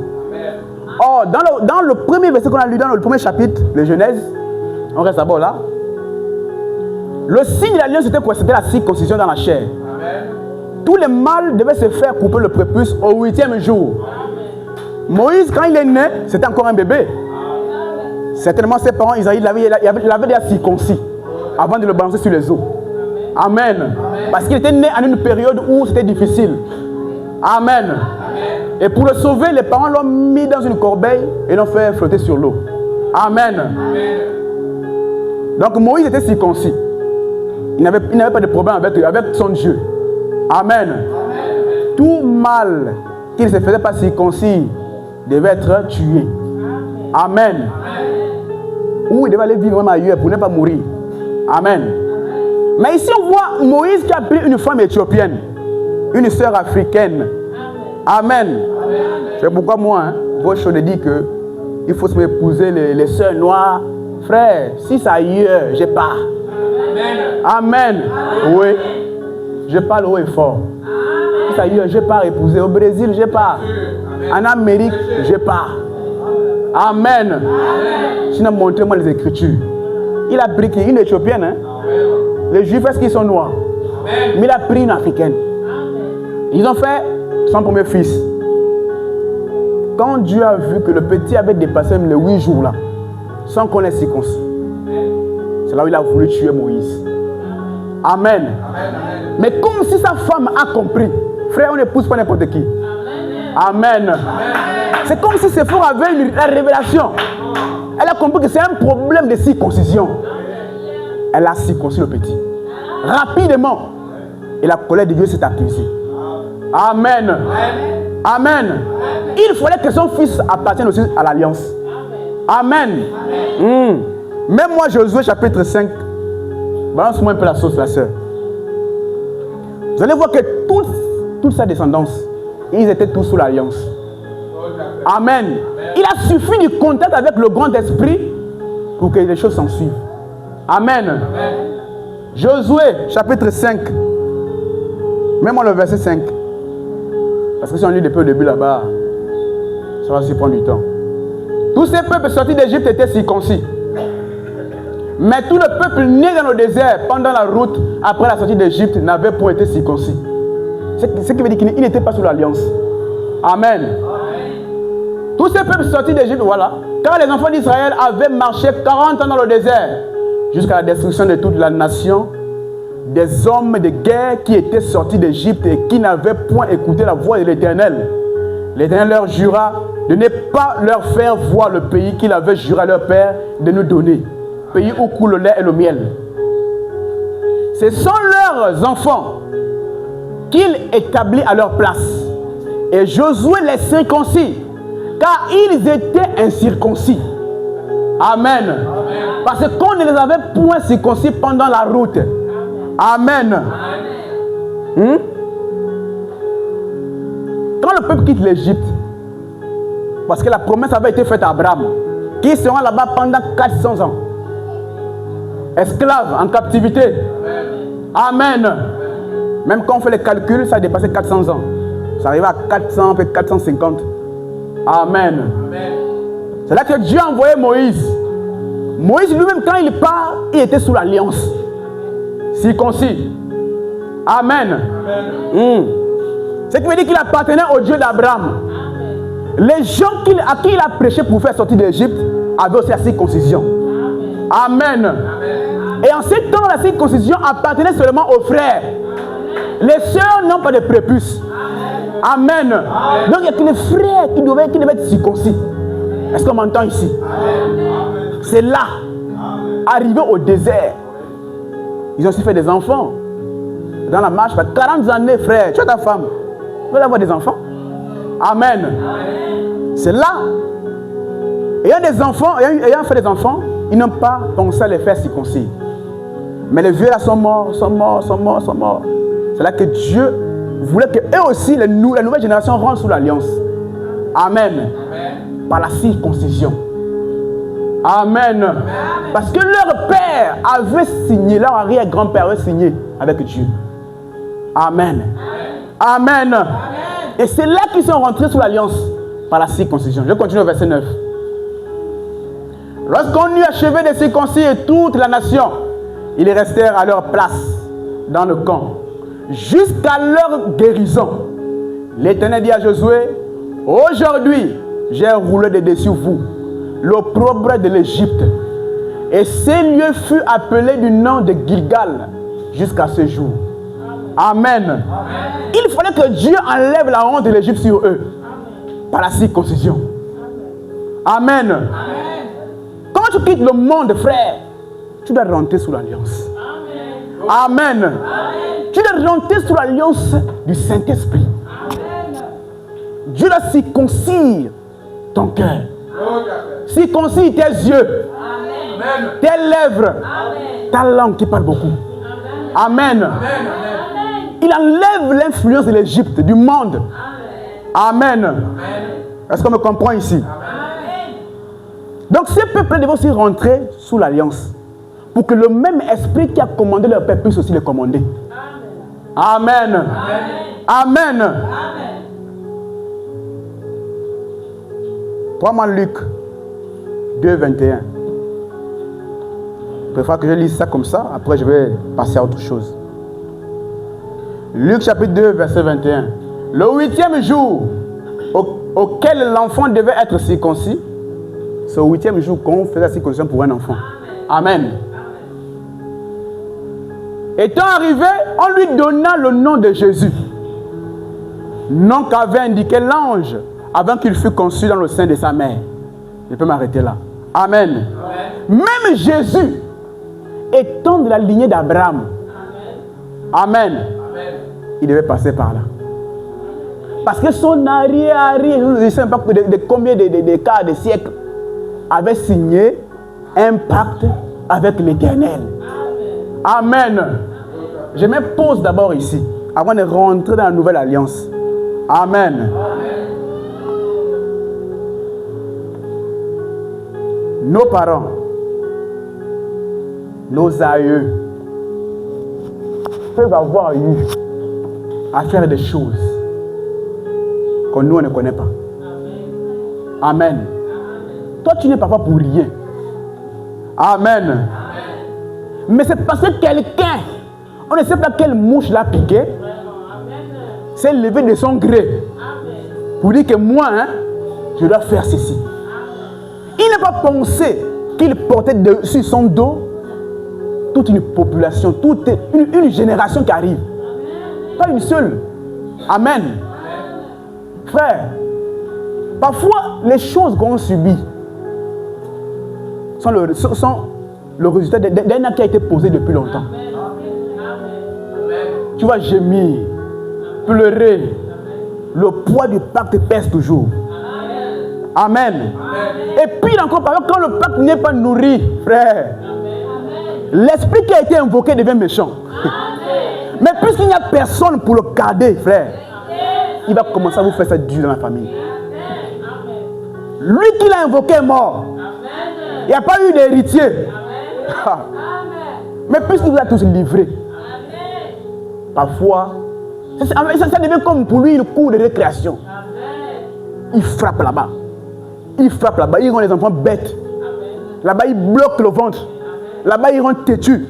Or, dans le premier verset qu'on a lu dans le premier chapitre de Genèse, on reste d'abord là. Le signe de l'alliance c'était quoi? C'était la circoncision dans la chair. Tous les mâles devaient se faire couper le prépuce au 8e jour. Moïse, quand il est né, c'était encore un bébé. Certainement ses parents, il avait déjà circoncis avant de le balancer sur les eaux. Amen. Parce qu'il était né en une période où c'était difficile. Amen. Et pour le sauver, les parents l'ont mis dans une corbeille et l'ont fait flotter sur l'eau. Amen. Donc Moïse était circoncis. Il n'avait pas de problème avec son Dieu. Amen. Tout mâle qui ne se faisait pas circoncis devait être tué. Amen. Ou il devait aller vivre ailleurs pour ne pas mourir. Amen. Mais ici on voit Moïse qui a pris une femme éthiopienne, une sœur africaine. Amen. C'est pourquoi moi, vos choses dit que il faut se épouser les sœurs noires. Frère, si c'est ailleurs, je pars. Amen. Oui. Je parle haut et fort. Ça y est, je pars épouser. Au Brésil, je pars. En Amérique, je pars. Amen. Sinon, montrez-moi les Écritures. Il a pris une Éthiopienne. Hein? Les Juifs, est-ce qu'ils sont noirs? Mais il a pris une Africaine. Ils ont fait son premier fils. Quand Dieu a vu que le petit avait dépassé les 8 jours là, sans qu'on ait circoncis, c'est là où il a voulu tuer Moïse. Amen. Mais comme si sa femme a compris, frère, on n'épouse pas n'importe qui. Amen. C'est comme si Séphora avait la révélation. Elle a compris que c'est un problème de circoncision. Elle a circoncis le petit. Rapidement. Et la colère de Dieu s'est accusée. Amen. Amen. Il fallait que son fils appartienne aussi à l'alliance. Amen. Même moi, Josué chapitre 5. Balance-moi un peu la sauce, la sœur. Vous allez voir que toute sa descendance, ils étaient tous sous l'alliance. Amen. Il a suffi du contact avec le grand esprit pour que les choses s'en suivent. Amen. Josué chapitre 5. Mets-moi le verset 5. Parce que si on lit depuis le début là-bas, ça va aussi prendre du temps. Tous ces peuples sortis d'Égypte étaient circoncis. Mais tout le peuple né dans le désert pendant la route après la sortie d'Égypte n'avait pas été circoncis. Ce qui veut dire qu'il n'était pas sous l'alliance. Amen. Tous ces peuples sortis d'Égypte, voilà. Car les enfants d'Israël avaient marché 40 ans dans le désert jusqu'à la destruction de toute la nation, des hommes de guerre qui étaient sortis d'Égypte et qui n'avaient point écouté la voix de l'Éternel. L'Éternel leur jura de ne pas leur faire voir le pays qu'il avait juré à leur père de nous donner, pays où coule le lait et le miel. Ce sont leurs enfants qu'il établit à leur place. Et Josué les circoncis, car ils étaient incirconcis. Amen. Parce qu'on ne les avait point circoncis pendant la route. Amen. Quand le peuple quitte l'Égypte, parce que la promesse avait été faite à Abraham, qui sera là-bas pendant 400 ans, esclaves en captivité. Amen. Même quand on fait les calculs, ça a dépassé 400 ans. Ça arrive à 400, peut-être 450. Amen. C'est là que Dieu a envoyé Moïse. Moïse lui-même, quand il part, il était sous l'alliance. Circoncis. Amen. Ce qui veut dire qu'il appartenait au Dieu d'Abraham. Les gens à qui il a prêché pour faire sortir d'Égypte avaient aussi la circoncision. Amen. Et en ce temps, la circoncision appartenait seulement aux frères. Les sœurs n'ont pas de prépuce. Amen. Donc il n'y a que les frères qui devaient être circoncis. Est-ce qu'on m'entend ici? C'est là, arrivé au désert, ils ont aussi fait des enfants. Dans la marche, 40 années, frère, tu as ta femme, tu vas avoir des enfants. Amen. C'est là, ayant des enfants, ayant fait des enfants, ils n'ont pas pensé à les faire circoncis. Mais les vieux là sont morts. C'est là que Dieu voulait qu'eux aussi, la nouvelle génération, rentre sous l'alliance. Amen. Par la circoncision. Amen. Parce que leur père avait signé, leur arrière-grand-père avait signé avec Dieu. Amen. Amen. Et c'est là qu'ils sont rentrés sous l'alliance par la circoncision. Je continue au verset 9. Lorsqu'on eut achevé de circoncire toute la nation, ils restèrent à leur place dans le camp jusqu'à leur guérison. L'Éternel dit à Josué: aujourd'hui, j'ai roulé de dessus vous l'opprobre de l'Égypte. Et ce lieu fut appelé du nom de Gilgal jusqu'à ce jour. Amen. Amen. Il fallait que Dieu enlève la honte de l'Égypte sur eux. Par la circoncision. Amen. Amen. Quand tu quittes le monde, frère, tu dois rentrer sous l'alliance. Amen. Amen. Tu dois rentrer sous l'alliance du Saint-Esprit. Dieu doit circoncire ton cœur. Circoncire tes yeux. Amen. Tes lèvres. Amen. Ta langue qui parle beaucoup. Amen. Amen. Il enlève l'influence de l'Égypte, du monde. Amen. Amen. Est-ce qu'on me comprend ici? Amen. Donc ces peuples devaient aussi rentrer sous l'alliance pour que le même esprit qui a commandé leur peuple puisse aussi les commander. Amen. Amen. Amen. Prends-moi Luc 2, 21. Il préfère que je lise ça comme ça, après je vais passer à autre chose. Luc chapitre 2, verset 21. Le 8e jour auquel l'enfant devait être circoncis, c'est au 8e jour qu'on fait la circoncision pour un enfant. Amen. Étant arrivé, on lui donna le nom de Jésus, nom qu'avait indiqué l'ange avant qu'il fût conçu dans le sein de sa mère. Je peux m'arrêter là. Amen. Même Jésus, étant de la lignée d'Abraham, Amen. Il devait passer par là. Parce que son arrière, je ne sais pas de combien de cas, de siècles, avait signé un pacte avec l'Éternel. Amen. Je me pose d'abord ici, avant de rentrer dans la nouvelle alliance. Amen. Nos parents, nos aïeux peuvent avoir eu à faire des choses que nous on ne connaît pas. Amen. Toi tu n'es pas pour rien. Amen. Mais c'est parce que quelqu'un, on ne sait pas quelle mouche l'a piqué, s'est levé de son gré pour dire que moi, je dois faire ceci. Il n'a pas pensé qu'il portait sur son dos toute une population, toute une génération qui arrive. Pas une seule. Amen. Frère, parfois les choses qu'on subit sont le résultat d'un acte qui a été posé depuis longtemps. Tu vas gémir, pleurer. Le poids du pacte pèse toujours. Amen. Et puis encore, quand le pacte n'est pas nourri, frère, l'esprit qui a été invoqué devient méchant. Mais puisqu'il n'y a personne pour le garder, frère, il va commencer à vous faire ça dur dans la famille. Lui qui l'a invoqué est mort. Il n'y a pas eu d'héritier. Mais puisqu'il vous a tous livrés, parfois, ça devient comme pour lui une cour de récréation. Il frappe là-bas. Il frappe là-bas. Il rend les enfants bêtes. Là-bas, il bloque le ventre. Là-bas, il rend têtu.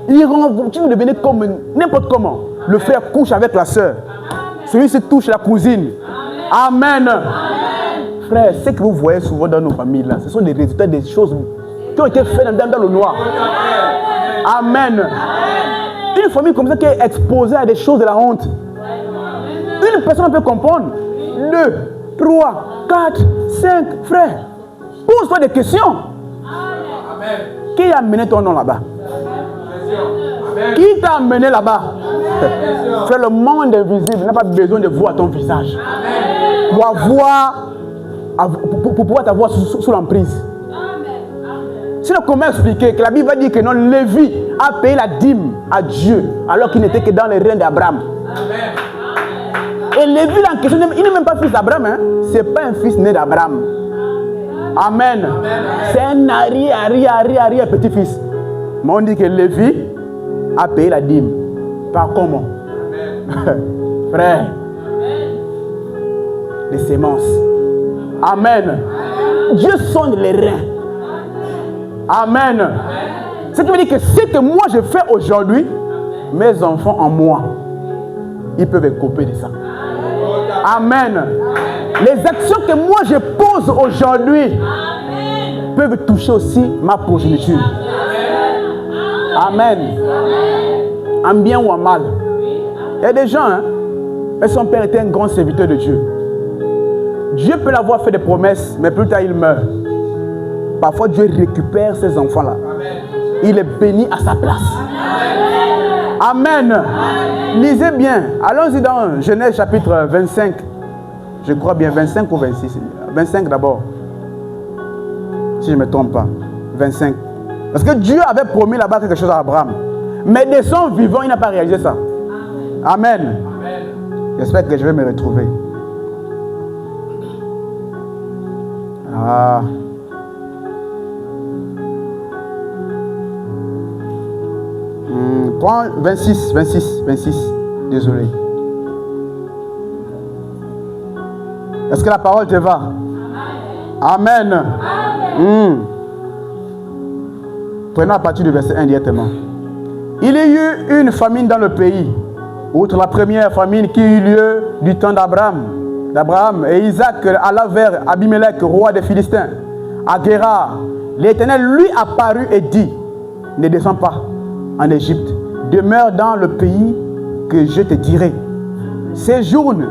Il rend, tu veux devenir comme n'importe comment. Le frère couche avec la soeur. Celui-ci touche la cousine. Amen. Frère, ce que vous voyez souvent dans nos familles là, ce sont des résultats des choses qui ont été faites dans le noir. Amen. Une famille comme ça qui est exposée à des choses de la honte. Une personne peut comprendre. 2, 3, 4, 5, frère. Pose-toi des questions. Qui a amené ton nom là-bas? Qui t'a amené là-bas? Frère, le monde invisible n'a pas besoin de voir ton visage. Pour pouvoir t'avoir sous l'emprise. Sinon, comment expliquer que la Bible va dire que non, Lévi a payé la dîme à Dieu alors qu'il n'était que dans les reins d'Abraham. Et Lévi, en question, il n'est même pas fils d'Abraham. Hein? Ce n'est pas un fils né d'Abraham. Amen. C'est un arrière petit-fils. Mais on dit que Lévi a payé la dîme. Par comment? Frère. Les semences. Amen. Dieu sonde les reins. Amen. Ce qui veut dire que ce que moi je fais aujourd'hui, mes enfants en moi, ils peuvent écoper de ça. Amen. Les actions que moi je pose aujourd'hui peuvent toucher aussi ma progéniture. Amen. En bien ou en mal. Il y a des gens, et son père était un grand serviteur de Dieu. Dieu peut l'avoir fait des promesses, mais plus tard il meurt. Parfois Dieu récupère ces enfants-là. Il est béni à sa place. Amen. Lisez bien. Allons-y dans Genèse chapitre 25. Je crois bien 25 ou 26. 25 d'abord. Si je ne me trompe pas. 25. Parce que Dieu avait promis là-bas quelque chose à Abraham. Mais de son vivant, il n'a pas réalisé ça. Amen. J'espère que je vais me retrouver. Ah. Prends 26. Désolé. Est-ce que la parole te va? Amen. Prenons à partir du verset 1 directement. Il y a eu une famine dans le pays, outre la première famine qui eut lieu du temps d'Abraham, et Isaac alla vers Abimelech, roi des Philistins, à Guérar. L'Éternel lui apparut et dit, ne descends pas en Égypte, demeure dans le pays que je te dirai. Séjourne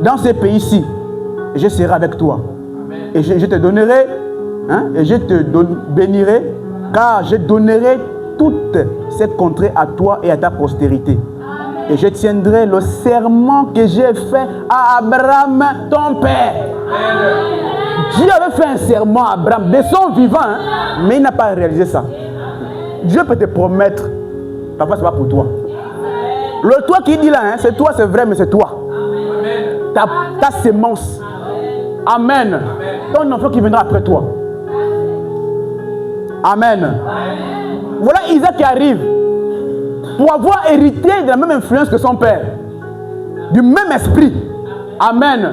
dans ce pays-ci, et je serai avec toi. Et je te donnerai, et je te bénirai, car je donnerai toute cette contrée à toi et à ta postérité. Et je tiendrai le serment que j'ai fait à Abraham, ton père. Dieu avait fait un serment à Abraham de son vivant, mais il n'a pas réalisé ça. Dieu peut te promettre, parfois ce n'est pas pour toi. Le toi qui dit là, c'est toi, c'est vrai, mais c'est toi. Ta sémence. Amen. Ton enfant qui viendra après toi. Amen. Voilà Isaac qui arrive pour avoir hérité de la même influence que son père, du même esprit. Amen.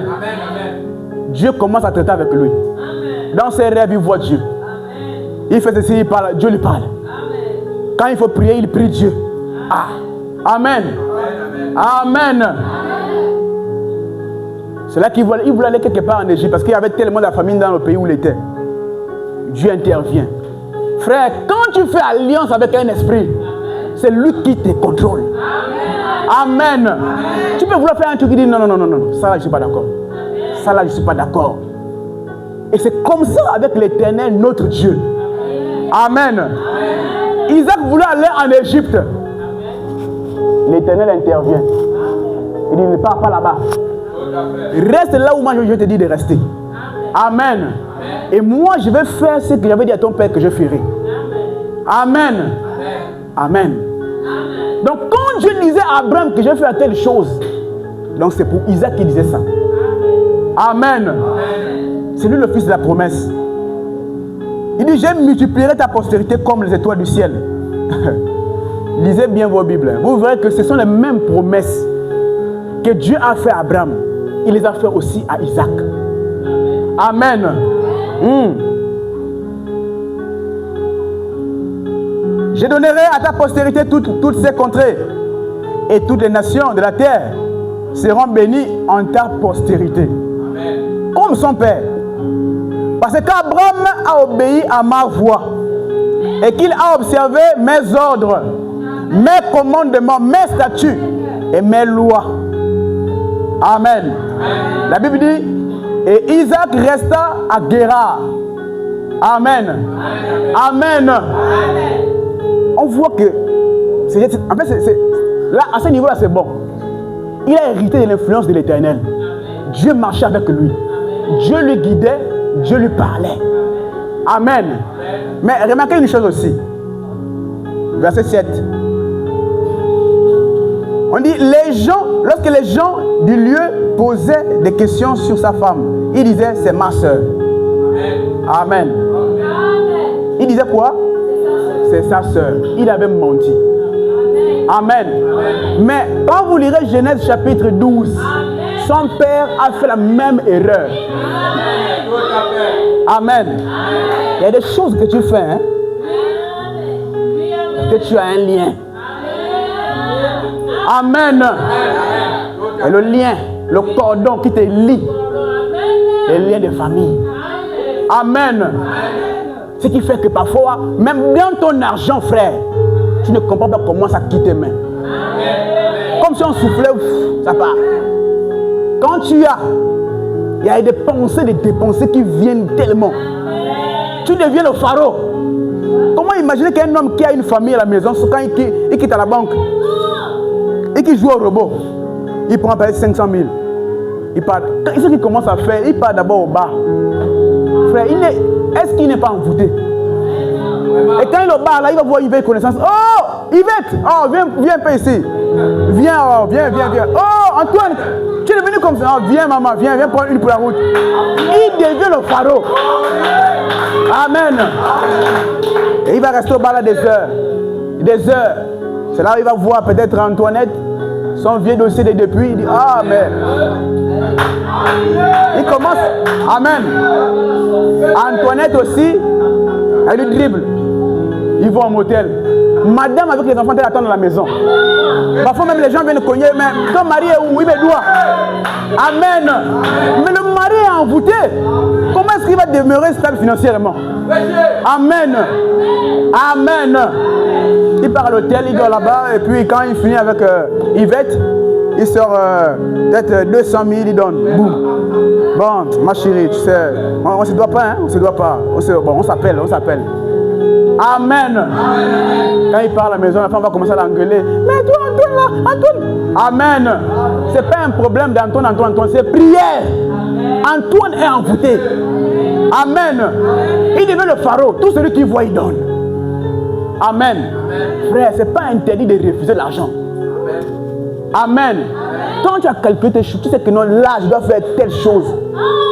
Dieu commence à traiter avec lui. Dans ses rêves, il voit Dieu. Il fait ceci, il parle, Dieu lui parle. Quand il faut prier, il prie Dieu. Amen. Amen. C'est là qu'il voulait aller quelque part en Égypte parce qu'il y avait tellement de famine dans le pays où il était. Dieu intervient. Frère, quand tu fais alliance avec un esprit, c'est lui qui te contrôle. Amen. Tu peux vouloir faire un truc qui dit non, ça là je ne suis pas d'accord. Ça là je ne suis pas d'accord. Et c'est comme ça avec l'Éternel, notre Dieu. Amen. Isaac voulait aller en Égypte. L'Éternel intervient. Il dit ne pars pas là-bas. Reste là où moi je te dis de rester. Amen. Et moi je vais faire ce que j'avais dit à ton père que je ferai. Amen. Amen. Donc quand Dieu disait à Abraham que je vais faire telle chose, donc c'est pour Isaac qui disait ça. Amen. C'est lui le fils de la promesse. Il dit je multiplierai ta postérité comme les étoiles du ciel. Lisez bien vos Bibles. Vous verrez que ce sont les mêmes promesses que Dieu a fait à Abraham. Il les a fait aussi à Isaac. Amen. Je donnerai à ta postérité toutes ces contrées, et toutes les nations de la terre seront bénies en ta postérité. Amen. Comme son père. Parce qu'Abraham a obéi à ma voix et qu'il a observé mes ordres, mes commandements, mes statuts et mes lois. Amen. Amen. La Bible dit, et Isaac resta à Guérar. Amen. Amen. Amen. On voit que, en fait, là, à ce niveau-là, c'est bon. Il a hérité de l'influence de l'Éternel. Dieu marchait avec lui. Dieu le guidait, Dieu lui parlait. Amen. Mais remarquez une chose aussi. Verset 7. On dit, lorsque les gens du lieu posaient des questions sur sa femme, ils disaient, c'est ma soeur. Amen. Il disait quoi? C'est sa soeur. Il avait menti. Amen. Mais quand vous lirez Genèse chapitre 12, son père a fait la même erreur. Amen. Il y a des choses que tu fais, que tu as un lien. Amen. Et le lien, le cordon qui te lie, les liens de famille. Amen. Ce qui fait que parfois, même dans ton argent, frère, tu ne comprends pas comment ça quitte tes mains. Comme si on soufflait, ça part. Quand tu as, il y a des pensées qui viennent tellement. Tu deviens le pharaon. Comment imaginer qu'un homme qui a une famille à la maison, quand il quitte à la banque et qu'il joue au robot, il prend peut-être 500 000. Il part. Ce qu'il commence à faire, il part d'abord au bar. Frère, est-ce qu'il n'est pas envoûté? Et quand il est au bar, là, il va voir Yvette connaissance. Oh, Yvette, oh, viens un peu ici. Viens. Oh, Antoine, tu es venu comme ça. Oh, viens, maman, viens prendre une pour la route. Il devient le pharaon. Amen. Et il va rester au bar là des heures. C'est là où il va voir peut-être Antoinette. Son vieux dossier depuis, il dit, ah, mais... Il commence, amen. Antoinette aussi, elle lui dribble. Ils vont en motel. Madame avec les enfants, elle attend dans la maison. Parfois même les gens viennent cogner, mais ton mari est où? Il me doit. Amen. Mais le mari est envoûté. Comment est-ce qu'il va demeurer stable financièrement? Amen. Amen. Il part à l'hôtel, il dort là-bas, et puis quand il finit avec Yvette, il sort peut-être 200 000, il donne. Boum. Bon, ma chérie, tu sais, on ne se doit pas, hein? On ne se doit pas. On s'appelle. Amen. Quand il part à la maison, la femme va commencer à l'engueuler. Mais toi, Antoine, là, Antoine. Amen. Ce n'est pas un problème d'Antoine, c'est prière. Antoine est envoûté. Amen. Il devient le pharaon. Tout celui qui voit, il donne. Amen. Frère, ce n'est pas interdit de refuser l'argent. Amen. Quand tu as calculé tes choses, tu sais que non, là, je dois faire telle chose.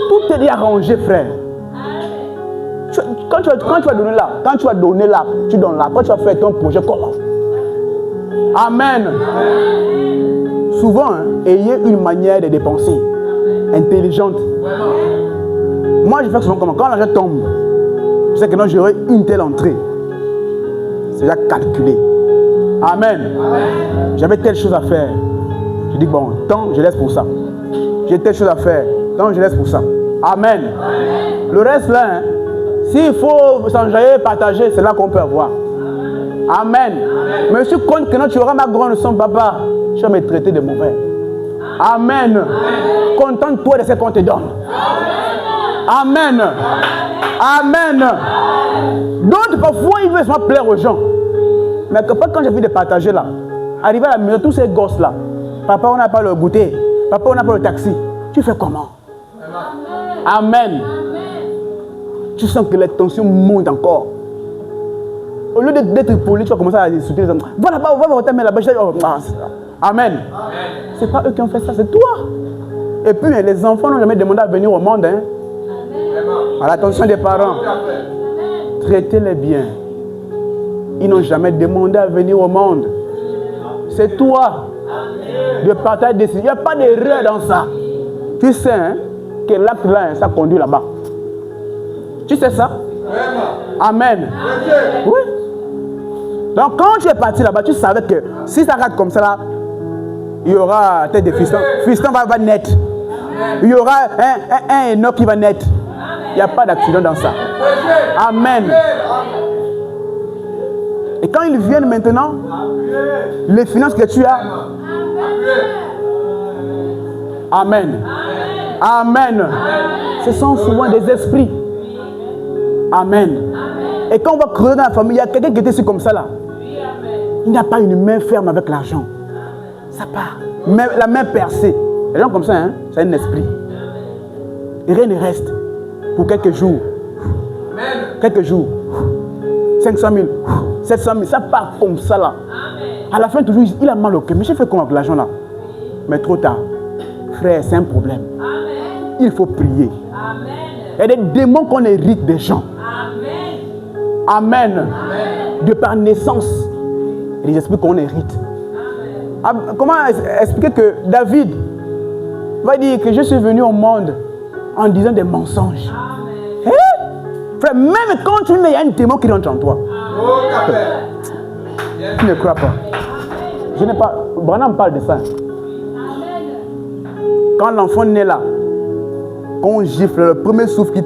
Tout est déjà arrangé, frère. Quand tu vas donner là, tu donnes là. Quand tu vas faire ton projet, comment? Amen. Souvent, ayez une manière de dépenser intelligente. Moi, je fais souvent comment? Quand l'argent tombe, je sais que non, j'aurai une telle entrée. C'est déjà calculé. Amen. J'avais telle chose à faire. Je dis, bon, tant, je laisse pour ça. J'ai telle chose à faire. Tant, je laisse pour ça. Amen. Le reste là, hein, s'il faut s'enjailler, partager, c'est là qu'on peut avoir. Amen. Mais je suis compte que non, tu auras ma grande somme, papa. Tu vas me traiter de mauvais. Amen. Contente-toi de ce qu'on te donne. Amen. Amen. D'autres, parfois, ils veulent seulement plaire aux gens. Mais quand j'ai vu de partager là, arriver à la maison, tous ces gosses là, papa, on n'a pas le goûter. Papa, on n'a pas le taxi. Tu fais comment? Amen. Tu sens que les tensions montent encore. Au lieu d'être poli, tu vas commencer à insulter les hommes. Va là-bas, va voter là-bas. Amen. Ce n'est pas eux qui ont fait ça, c'est toi. Et puis, les enfants n'ont jamais demandé à venir au monde. Hein. À l'attention des parents. Traitez-les bien. Ils n'ont jamais demandé à venir au monde. C'est toi de partager des décisions. Il n'y a pas d'erreur dans ça. Tu sais hein, que l'acte là, ça conduit là-bas. Tu sais ça? Amen. Oui. Donc quand tu es parti là-bas, tu savais que si ça rate comme ça là, il y aura peut-être des fistons. Fiston va naître. Il y aura un Enoch qui va naître. Il n'y a pas d'accident dans ça. Amen. Et quand ils viennent maintenant, les finances que tu as. Amen. Amen. Ce sont souvent des esprits. Amen. Et quand on va creuser dans la famille, il y a quelqu'un qui était ici comme ça là. Il n'a pas une main ferme avec l'argent. Ça part. Mais la main percée. Les gens comme ça, hein, c'est un esprit. Et rien ne reste. Pour quelques jours. Quelques jours. 500 000, 700 000, ça part comme ça là. À la fin, toujours, il a mal au cœur. Mais j'ai fait comment avec l'argent là? Mais trop tard. Frère, c'est un problème. Il faut prier. Il y a des démons qu'on hérite des gens. Amen. De par naissance. Et les esprits qu'on hérite. Comment expliquer que David va dire que je suis venu au monde en disant des mensonges? Frère, même quand tu mets, il y a un démon qui rentre en toi. Tu ne crois pas. Je n'ai pas. Branham parle de ça. Quand l'enfant naît là, quand on gifle, le premier souffle qui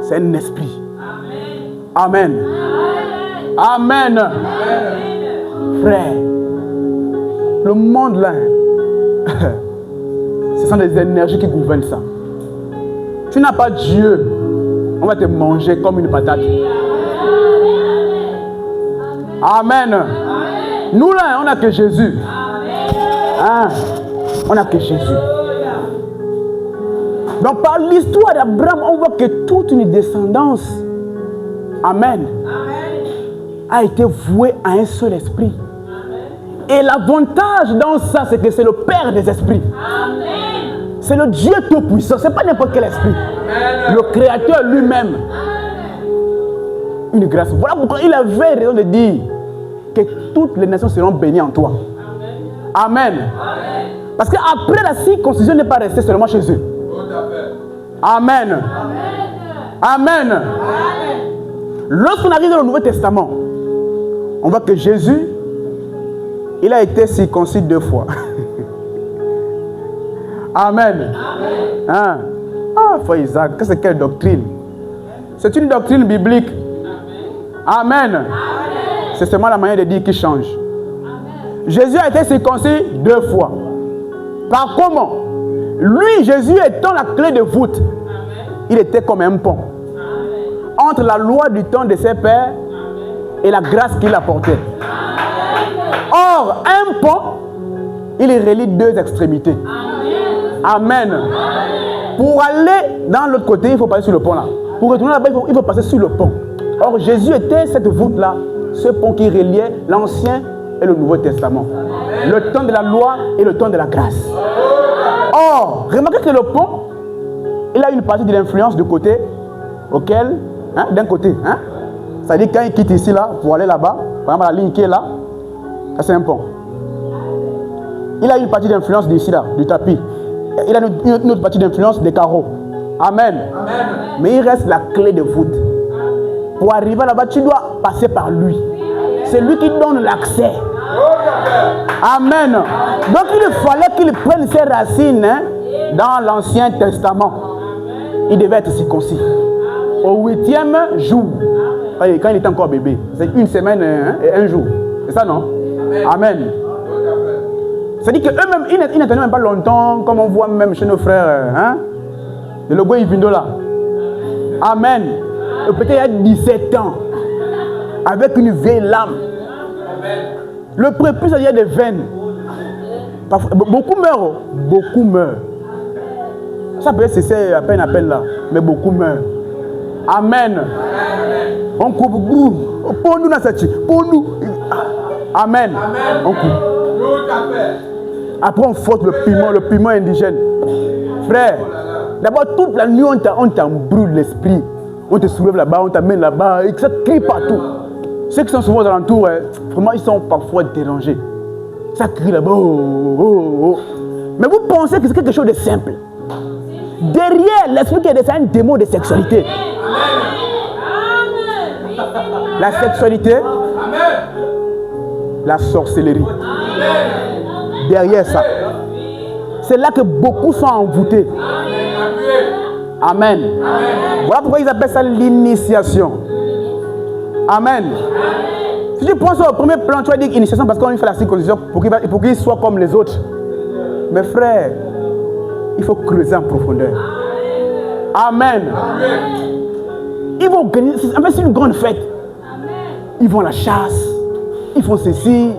c'est un esprit. Amen. Amen. Frère, le monde là, ce sont des énergies qui gouvernent ça. Tu n'as pas Dieu, on va te manger comme une patate. Amen. Nous là, on n'a que Jésus. Hein? On n'a que Jésus. Donc par l'histoire d'Abraham, on voit que toute une descendance, amen, a été vouée à un seul esprit. Et l'avantage dans ça, c'est que c'est le Père des esprits. C'est le Dieu Tout-Puissant. Ce n'est pas n'importe quel esprit. Le Créateur lui-même. Une grâce. Voilà pourquoi il avait raison de dire que toutes les nations seront bénies en toi. Amen. Parce qu'après la circoncision n'est pas restée seulement chez eux. Amen. Amen. Lorsqu'on arrive dans le Nouveau Testament, on voit que Jésus, il a été circoncis 2 fois. Amen. Hein? Ah, frère Isaac, c'est quelle doctrine? C'est une doctrine biblique. Amen. C'est seulement la manière de dire qui change. Jésus a été circoncis 2 fois. Par comment? Lui, Jésus étant la clé de voûte, il était comme un pont entre la loi du temps de ses pères et la grâce qu'il apportait. Or, un pont, il relie 2 extrémités. Amen. Pour aller dans l'autre côté, il faut passer sur le pont là. Pour retourner là-bas, il faut passer sur le pont. Or, Jésus était cette voûte-là, ce pont qui reliait l'Ancien et le Nouveau Testament. Le temps de la loi et le temps de la grâce. Or, remarquez que le pont, il a une partie de l'influence du côté auquel, hein, d'un côté, hein, c'est-à-dire quand il quitte ici là pour aller là-bas, par exemple la ligne qui est là, ça c'est un pont. Il a une partie d'influence d'ici là, du tapis. Il a une autre partie d'influence des carreaux. Amen. Amen. Mais il reste la clé de voûte. Pour arriver là-bas, tu dois passer par lui. C'est lui qui donne l'accès. Amen. Donc il fallait qu'il prenne ses racines, hein, dans l'Ancien Testament. Il devait être circoncis. Au 8e jour, quand il était encore bébé, c'est 1 semaine, hein, et 1 jour. C'est ça, non? Amen. C'est-à-dire qu'eux-mêmes, ils n'attendaient même pas longtemps, comme on voit même chez nos frères, hein, de Logo Ivindo là. Amen. Peut-être il y a 17 ans, avec une vieille lame. Le prépuce, il y a des veines. Parfois, beaucoup meurent. Beaucoup meurent. Ça peut être cessé à peine là, mais beaucoup meurent. Amen. On coupe. Pour nous, pour nous. Amen. On coupe. Après, on frotte le piment indigène. Frère, d'abord, toute la nuit, on t'embrûle l'esprit. On te soulève là-bas, on t'amène là-bas, et ça crie partout. Ceux qui sont souvent aux alentours, vraiment, ils sont parfois dérangés. Ça crie là-bas. Mais vous pensez que c'est quelque chose de simple. Derrière l'esprit qui est c'est un démon de sexualité. La sexualité, la sorcellerie. Derrière ça, c'est là que beaucoup sont envoûtés. Amen. Voilà pourquoi ils appellent ça l'initiation. Amen. Si tu penses au premier plan, tu vas dire initiation parce qu'on lui fait la circoncision pour qu'il soit comme les autres. Mes frères, il faut creuser en profondeur. Amen. Ils vont gagner. En fait, c'est une grande fête. Ils vont à la chasse. Ils font ceci.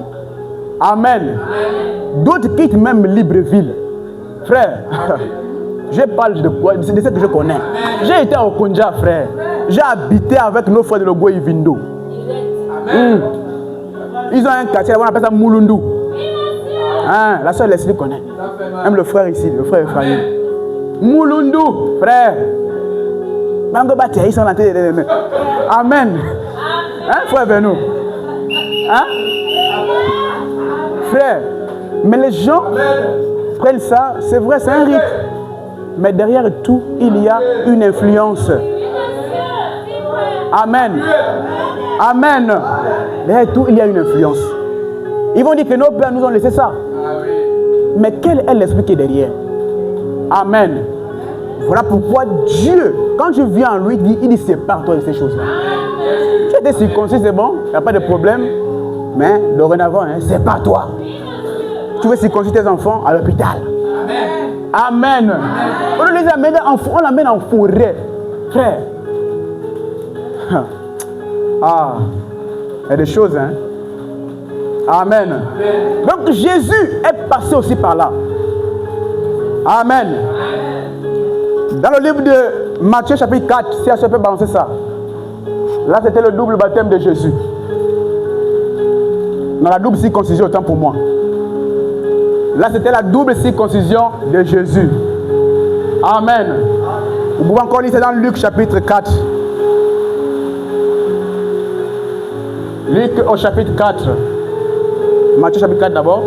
Amen. D'autres quittent même Libreville. Frère, je parle de quoi? C'est de ce que je connais. J'ai été au Konja, frère. J'ai habité avec nos frères de Logo Ivindo. Ils ont un quartier, on appelle ça Moulundu. Hein, la soeur Leslie connaît. Même le frère ici, le frère Ephraim. Moulundu, frère. Ils sont là. Amen. Hein, frère Beno. Hein? Frère, mais les gens prennent ça, c'est vrai, c'est un rite. Mais derrière tout, il y a une influence. Amen. Amen. Derrière tout, il y a une influence. Ils vont dire que nos pères nous ont laissé ça. Mais quel est l'esprit qui est derrière? Amen. Voilà pourquoi Dieu, quand je viens en lui, il dit sépare-toi de ces choses-là. Tu étais circoncis, c'est bon, il n'y a pas de problème. Mais dorénavant, hein, sépare-toi. Tu veux circoncire tes enfants à l'hôpital. Amen. On l'amène en forêt. Frère. Ah, il y a des choses, hein. Amen. Donc Jésus est passé aussi par là. Amen. Dans le livre de Matthieu chapitre 4, si elle peut balancer ça. Là, c'était le double baptême de Jésus. Dans la double circoncision, autant pour moi. Là, c'était la double circoncision de Jésus. Amen. Vous pouvez encore lire, c'est dans Luc chapitre 4. Luc au chapitre 4. Matthieu chapitre 4 d'abord.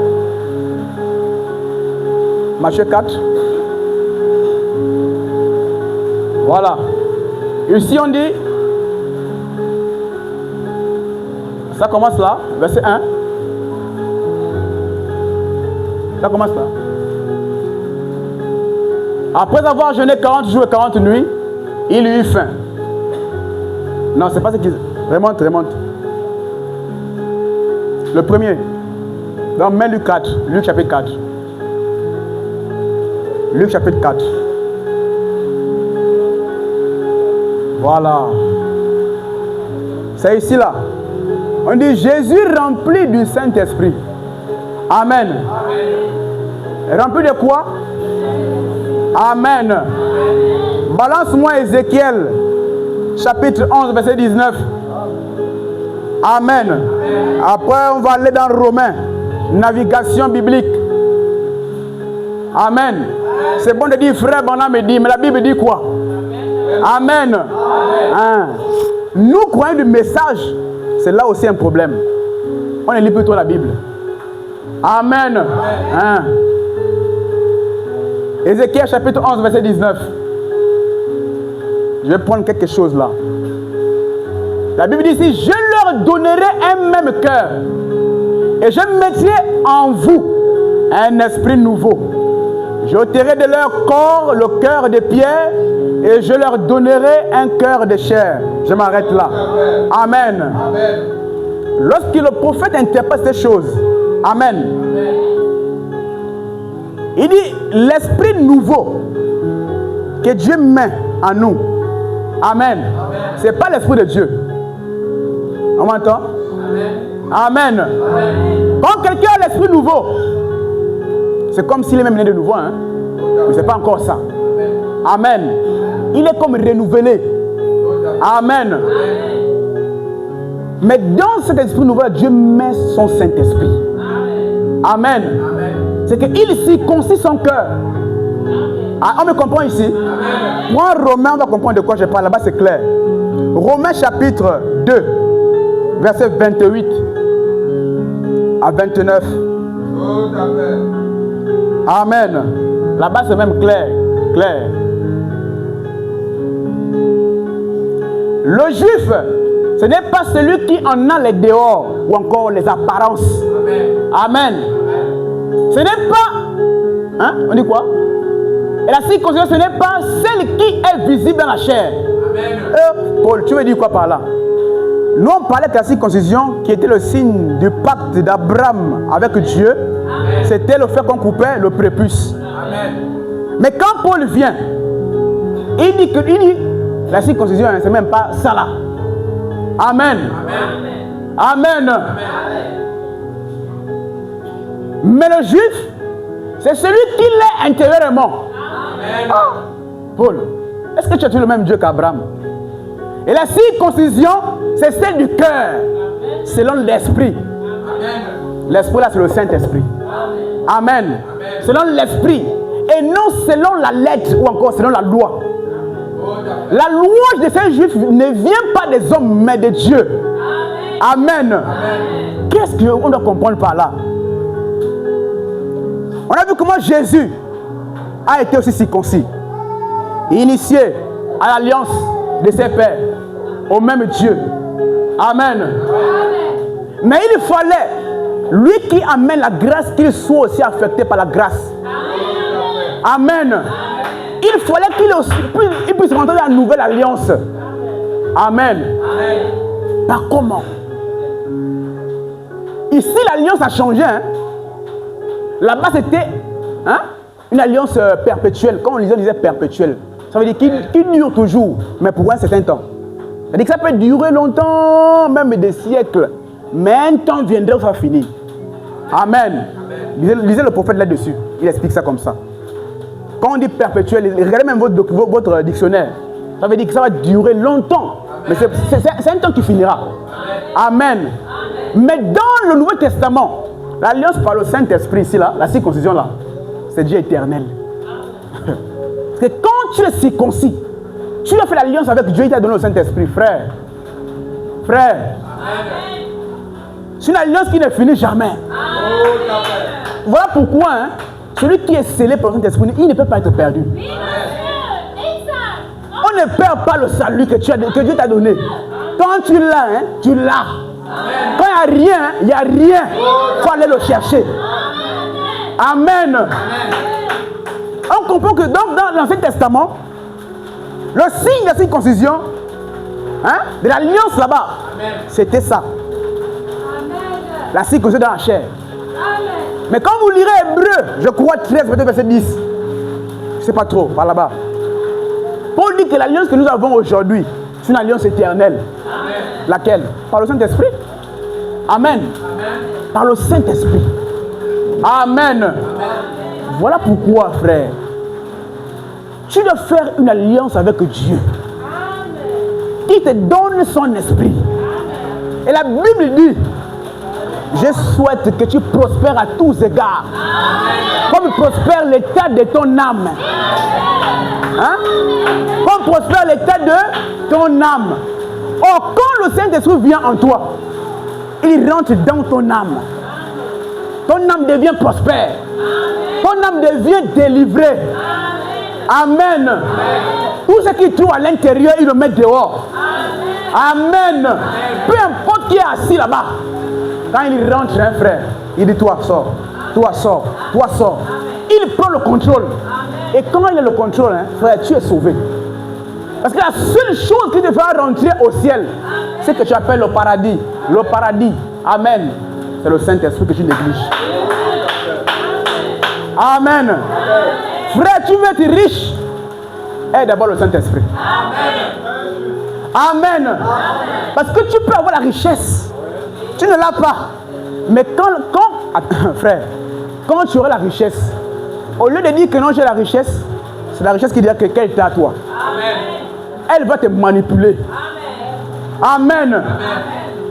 Matthieu 4. Voilà. Ici on dit, ça commence là, verset 1. Ça commence là. Après avoir jeûné 40 jours et 40 nuits, il eut faim. Non, c'est pas ce qu'il... Remonte. Le premier. Dans Luc 4. Luc chapitre 4. Luc chapitre 4. Voilà. C'est ici là. On dit Jésus rempli du Saint-Esprit. Amen. Rempli de quoi? Amen. Balance-moi Ézéchiel, chapitre 11, verset 19. Amen. Après, on va aller dans Romains, navigation biblique. Amen. C'est bon de dire frère Bonham me dit, mais la Bible dit quoi? Amen. Hein. Nous croyons du message, c'est là aussi un problème. On lit plutôt la Bible. Amen. Hein. Ézéchiel chapitre 11, verset 19. Je vais prendre quelque chose là. La Bible dit ici, je leur donnerai un même cœur et je mettrai en vous un esprit nouveau. J'ôterai de leur corps le cœur de pierre et je leur donnerai un cœur de chair. Je m'arrête là. Amen. Amen. Lorsque le prophète interprète ces choses, Amen. Il dit l'esprit nouveau que Dieu met en nous. Amen. Ce n'est pas l'esprit de Dieu. On m'entend? Amen. Amen. Quand quelqu'un a l'esprit nouveau, c'est comme s'il est même né de nouveau. Hein? Mais ce n'est pas encore ça. Amen. Il est comme renouvelé. Amen. Mais dans cet esprit nouveau, Dieu met son Saint-Esprit. Amen. C'est qu'il circoncit son cœur. Ah, on me comprend ici? Moi, Romain, on va comprendre de quoi je parle. Là-bas, c'est clair. Romains chapitre 2, verset 28 à 29. Amen. Là-bas, c'est même clair. Clair. Le juif, ce n'est pas celui qui en a les dehors ou encore les apparences. Amen. Ce n'est pas... Hein? On dit quoi? Et la circoncision, ce n'est pas celle qui est visible dans la chair. Paul, tu veux dire quoi par là? Nous, on parlait de la circoncision qui était le signe du pacte d'Abraham avec Dieu. C'était le fait qu'on coupait le prépuce. Amen. Mais quand Paul vient, il dit que la circoncision, c'est même pas ça là. Amen. Amen. Amen. Amen. Mais le juif, c'est celui qui l'est intérieurement. Ah, Paul, est-ce que tu as tué le même Dieu qu'Abraham? Et la circoncision, c'est celle du cœur, selon l'esprit. L'esprit là, c'est le Saint-Esprit. Amen. Amen. Selon l'esprit, et non selon la lettre ou encore selon la loi. La louange de ces juifs ne vient pas des hommes, mais de Dieu. Amen. Amen. Qu'est-ce qu'on doit comprendre par là? On a vu comment Jésus a été aussi circoncis, initié à l'alliance de ses pères, au même Dieu. Amen. Amen. Mais il fallait, lui qui amène la grâce, qu'il soit aussi affecté par la grâce. Amen. Amen. Il fallait qu'il puisse rentrer dans la nouvelle alliance. Amen. Amen. Par comment? Ici, l'alliance a changé. Hein? Là-bas, c'était une alliance perpétuelle. Quand on disait perpétuelle, ça veut dire qu'il dure toujours, mais pour un certain temps. C'est-à-dire que ça peut durer longtemps, même des siècles. Mais un temps viendra où ça va finir. Amen. Lisez le prophète là-dessus. Il explique ça comme ça. Quand on dit perpétuel, regardez même votre dictionnaire. Ça veut dire que ça va durer longtemps. Mais c'est un temps qui finira. Amen. Mais dans le Nouveau Testament, l'alliance par le Saint-Esprit ici, là, la circoncision là, c'est Dieu éternel. Parce que quand tu es circoncis, tu as fait l'alliance avec Dieu, il t'a donné le Saint-Esprit, frère. Frère. C'est une alliance qui ne finit jamais. Voilà pourquoi, Celui qui est scellé par le Saint-Esprit, il ne peut pas être perdu. On ne perd pas le salut que Dieu t'a donné. Quand tu l'as, hein, tu l'as. Quand il n'y a rien. Il faut aller le chercher. Amen. On comprend que donc dans l'Ancien Testament, le signe de la circoncision, hein, de l'alliance là-bas, c'était ça. La circoncision dans la chair. Mais quand vous lirez Hébreu, je crois 13, peut-être verset 10, je ne sais pas trop, par là-bas. Paul dit que l'alliance que nous avons aujourd'hui, c'est une alliance éternelle. Amen. Laquelle? Par le Saint-Esprit. Amen. Amen. Par le Saint-Esprit. Amen. Amen. Voilà pourquoi, frère, tu dois faire une alliance avec Dieu. Amen. Qui te donne son esprit. Amen. Et la Bible dit, je souhaite que tu prospères à tous égards. Amen. Comme prospère l'état de ton âme. Hein? Comme prospère l'état de ton âme. Or, quand le Saint-Esprit vient en toi, il rentre dans ton âme. Ton âme devient prospère. Ton âme devient délivrée. Amen. Amen. Tout ce qui trouve à l'intérieur, il le met dehors. Amen. Amen. Peu importe qui est assis là-bas. Quand il rentre, un frère, il dit toi sors, toi sors, toi sors. Il prend le contrôle. Et quand il a le contrôle, hein, frère, tu es sauvé. Parce que la seule chose qui te fera rentrer au ciel, c'est que tu appelles le paradis. Le paradis. Amen. C'est le Saint-Esprit que tu négliges. Amen. Frère, tu veux être riche, aie d'abord le Saint-Esprit. Amen. Parce que tu peux avoir la richesse. Tu ne l'as pas. Mais frère, quand tu auras la richesse, au lieu de dire que non, j'ai la richesse, c'est la richesse qui dit qu'elle est à toi. Amen. Elle va te manipuler. Amen. Amen. Amen.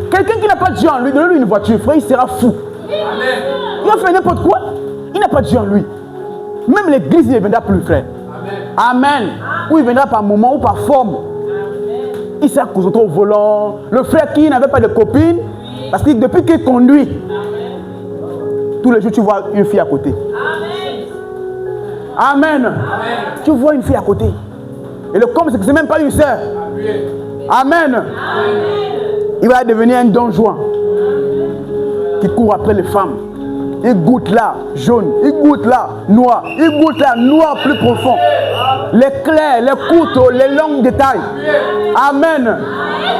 Quelqu'un qui n'a pas Dieu en lui, donne-lui une voiture, frère, il sera fou. Amen. Il va faire n'importe quoi. Il n'a pas Dieu en lui. Même l'église, il ne viendra plus, frère. Amen. Amen. Ou il viendra par moment ou par forme. Amen. Il sera concentré au volant. Le frère qui n'avait pas de copine, parce que depuis qu'il conduit, amen, tous les jours tu vois une fille à côté. Amen. Amen. Amen. Tu vois une fille à côté. Et le comble, c'est que ce n'est même pas une sœur. Amen. Amen. Il va devenir un don Juan qui court après les femmes. Il goûte là, jaune. Il goûte là, noir. Il goûte là, noir plus profond. Les clairs, les couteaux, les longs détails. Amen.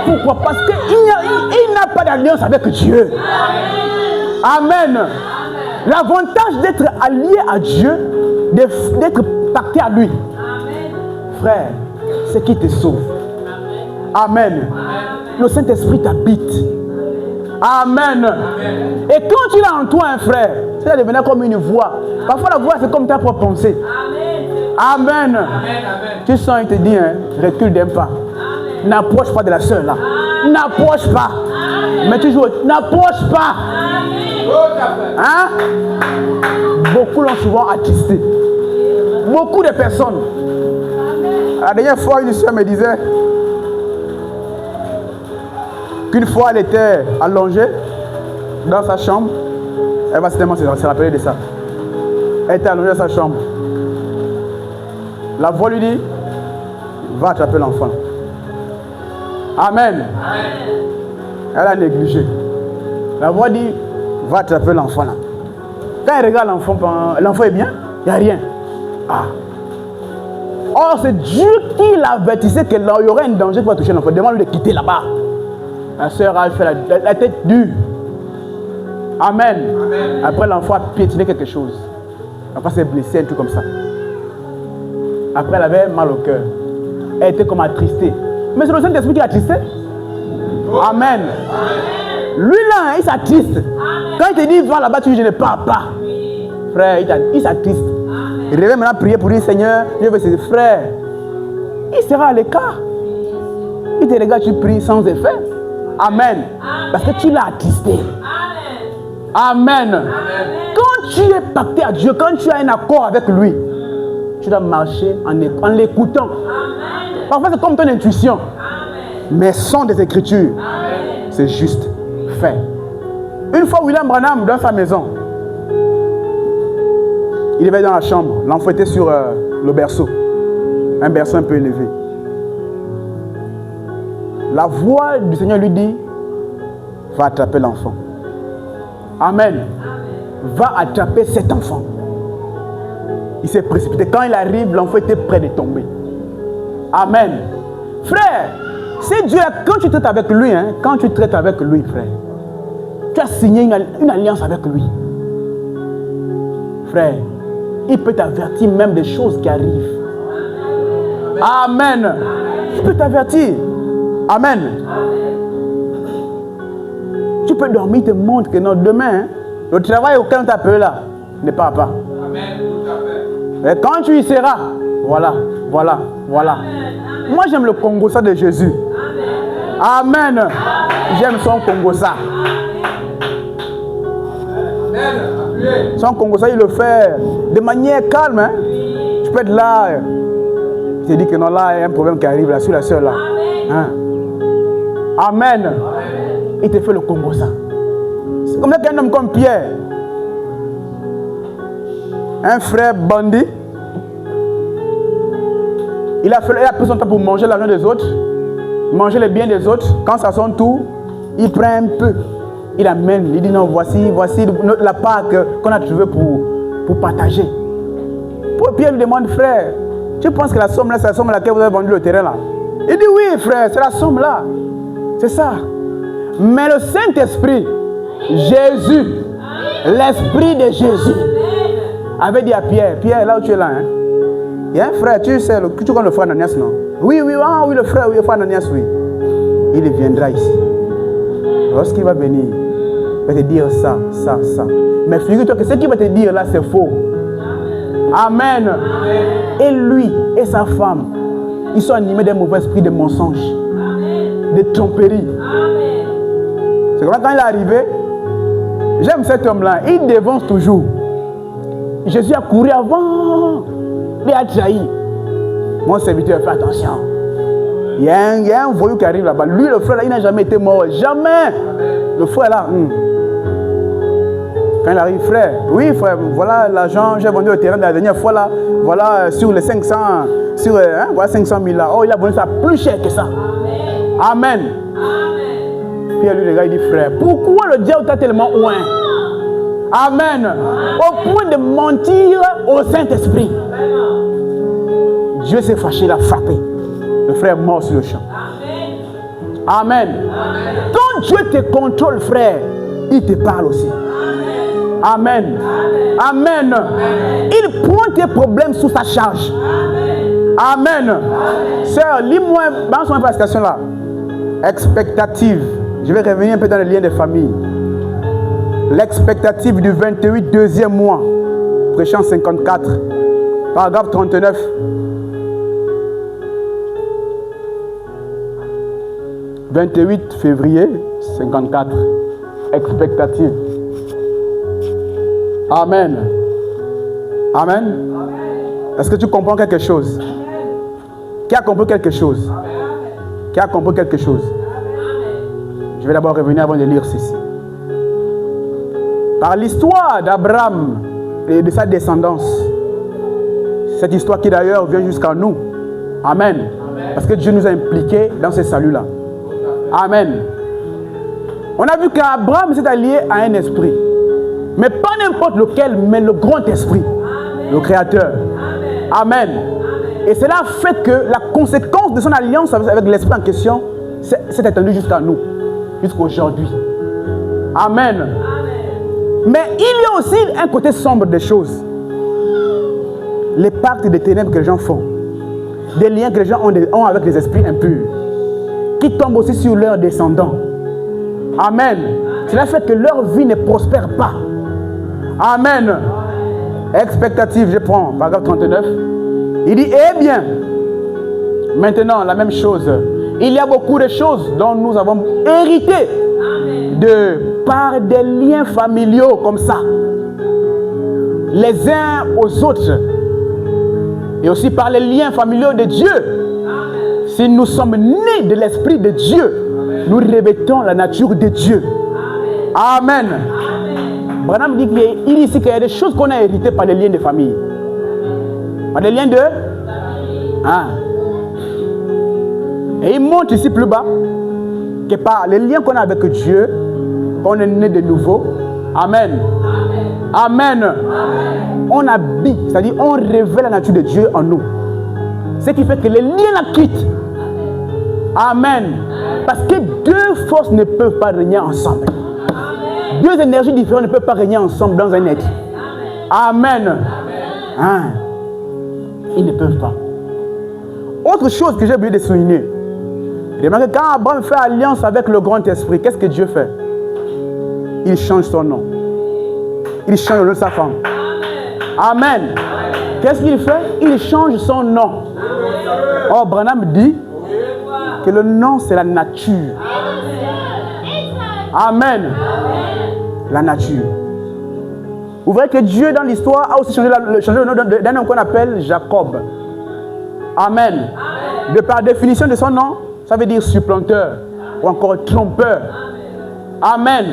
Pourquoi? Parce qu'il n'a pas d'alliance avec Dieu. Amen. L'avantage d'être allié à Dieu, d'être pacté à lui, frère, c'est qu'il te sauve. Amen. Le Saint-Esprit t'habite. Amen. Et quand tu l'as en toi, un frère, ça va devenir comme une voix. Parfois la voix, c'est comme ta propre pensée. Amen. Tu sens, il te dit, hein, recule d'un pas. N'approche pas de la sœur là. N'approche pas. Mais tu joues, n'approche pas. Hein? Beaucoup l'ont souvent attristé. Beaucoup de personnes. La dernière fois, une soeur me disait qu'une fois elle était allongée dans sa chambre. Elle va certainement se rappeler de ça. Elle était allongée dans sa chambre. La voix lui dit, va attraper l'enfant. Amen. Elle a négligé. La voix dit, va attraper l'enfant là. Quand elle regarde l'enfant, l'enfant est bien, il n'y a rien. Ah. Or, c'est Dieu qui l'avertissait qu'il y aurait un danger pour toucher l'enfant. Demande-lui de quitter là-bas. La sœur a fait la tête dure. Amen. Amen. Après, l'enfant a piétiné quelque chose. L'enfant s'est blessé, un truc comme ça. Après, elle avait mal au cœur. Elle était comme attristée. Mais c'est le Saint-Esprit qui l'a attristé. Amen. Lui là, il s'attriste. Quand il te dit, va là-bas, tu dis, je ne pars pas. Frère, il s'attriste. Il revient maintenant prier pour dire, Seigneur, je veux ses frères. Il sera à l'écart. Il te regarde, tu pries sans effet. Amen. Parce que tu l'as attristé. Amen. Amen. Quand tu es pacté à Dieu, quand tu as un accord avec lui, tu dois marcher en l'écoutant. Parfois, c'est comme ton intuition. Mais sans des Écritures, c'est juste fait. Une fois, William Branham, dans sa maison, Il était dans la chambre. L'enfant était sur le berceau. Un berceau un peu élevé. La voix du Seigneur lui dit, va attraper l'enfant. Amen. Va attraper cet enfant. Il s'est précipité. Quand il arrive, l'enfant était prêt de tomber. Amen. Frère, c'est Dieu, quand tu traites avec lui, quand tu traites avec lui, frère, tu as signé une alliance avec lui. Frère, il peut t'avertir même des choses qui arrivent. Amen. Il peut t'avertir. Amen. Tu peux dormir, il te montre que non, demain, le travail auquel on t'a appelé là ne part pas. Et quand tu y seras, voilà. Moi j'aime le Congo-ça de Jésus. Amen. J'aime son Congo-ça. Son Congo-ça, il le fait de manière calme. Tu peux être là. Tu te dis que non, là, il y a un problème qui arrive là, sur la soeur là. Amen. Il te fait le Congo-ça. C'est comme qu'un homme comme Pierre. Un frère bandit. Il a pris son temps pour manger l'argent des autres, manger les biens des autres. Quand ça son tour, il prend un peu, il amène, il dit non, voici la part qu'on a trouvée pour partager. Pierre lui demande, frère, tu penses que la somme là, c'est la somme à laquelle vous avez vendu le terrain là? Il dit oui, frère, c'est la somme là. C'est ça. Mais le Saint-Esprit, Jésus, l'Esprit de Jésus, avait dit à Pierre, Pierre, là où tu es là, il y a un frère, tu sais, tu connais le frère Ananias, non? Oui, le frère Ananias, oui. Il viendra ici. Lorsqu'il va venir, il va te dire ça. Mais figure-toi que ce qu'il va te dire là, c'est faux. Amen. Et lui et sa femme, ils sont animés d'un mauvais esprit de mensonge, de tromperie. C'est comme ça, quand il est arrivé, j'aime cet homme-là, il dévance toujours. Jésus a couru avant. Il a trahi. Mon serviteur, fais attention. Il y a un voyou qui arrive là-bas. Lui, le frère là, il n'a jamais été mort. Jamais. Le frère là. Quand il arrive, frère, oui, frère, voilà l'argent, j'ai vendu le terrain de la dernière fois là. Voilà sur les 500, voilà 500 000 là. Oh, il a vendu ça plus cher que ça. Amen. Puis lui, le gars, il dit, frère, pourquoi le diable t'a tellement oint? Amen. Au point de mentir au Saint-Esprit. Dieu s'est fâché, il a frappé. Le frère est mort sur le champ. Amen. Quand Dieu te contrôle, frère, il te parle aussi. Amen. Amen. Il prend tes problèmes sous sa charge. Amen. Sœur, lis-moi dans son prestation là. Expectative. Je vais revenir un peu dans le lien des familles. L'expectative du 28 deuxième mois. Prêchant 54. Paragraphe 39. « 28 février 54. Expectative. Amen. Amen. Est-ce que tu comprends quelque chose? Qui a compris quelque chose? Qui a compris quelque chose? Je vais d'abord revenir avant de lire ceci. Par l'histoire d'Abraham et de sa descendance, cette histoire qui d'ailleurs vient jusqu'à nous. Amen. Parce que Dieu nous a impliqués dans ce salut-là. Amen. On a vu qu'Abraham s'est allié à un esprit. Mais pas n'importe lequel, mais le grand esprit. Amen. Le Créateur. Amen. Amen. Et cela fait que la conséquence de son alliance avec l'esprit en question s'est étendue jusqu'à nous. Jusqu'à aujourd'hui. Amen. Amen. Mais il y a aussi un côté sombre des choses. Les pactes de ténèbres que les gens font. Des liens que les gens ont avec les esprits impurs. Qui tombent aussi sur leurs descendants. Amen. Cela fait que leur vie ne prospère pas. Amen. Expectative, je prends, paragraphe 39. Il dit, eh bien, maintenant, la même chose. Il y a beaucoup de choses dont nous avons hérité. Par des liens familiaux comme ça. Les uns aux autres. Et aussi par les liens familiaux de Dieu. Si nous sommes nés de l'Esprit de Dieu, nous revêtons la nature de Dieu. Amen. Branham dit qu'il dit ici qu'il y a des choses qu'on a héritées par les liens de famille. Par les liens de... Ah. Et il montre ici plus bas que par les liens qu'on a avec Dieu, qu'on est né de nouveau. Amen. Amen. Amen. On habite, c'est-à-dire on révèle la nature de Dieu en nous. Ce qui fait que les liens la quittent. Amen. Parce que deux forces ne peuvent pas régner ensemble. Deux énergies différentes ne peuvent pas régner ensemble dans un être. Amen. Hein? Ils ne peuvent pas. Autre chose que j'ai oublié de souligner. Remarquez, quand Abraham fait alliance avec le grand esprit, qu'est-ce que Dieu fait? Il change son nom. Il change le nom de sa femme. Amen. Qu'est-ce qu'il fait? Il change son nom. Oh, Branham dit que le nom, c'est la nature. Amen. La nature. Vous voyez que Dieu, dans l'histoire, a aussi changé le nom d'un homme qu'on appelle Jacob. Amen. De par définition de son nom, ça veut dire supplanteur ou encore trompeur. Amen.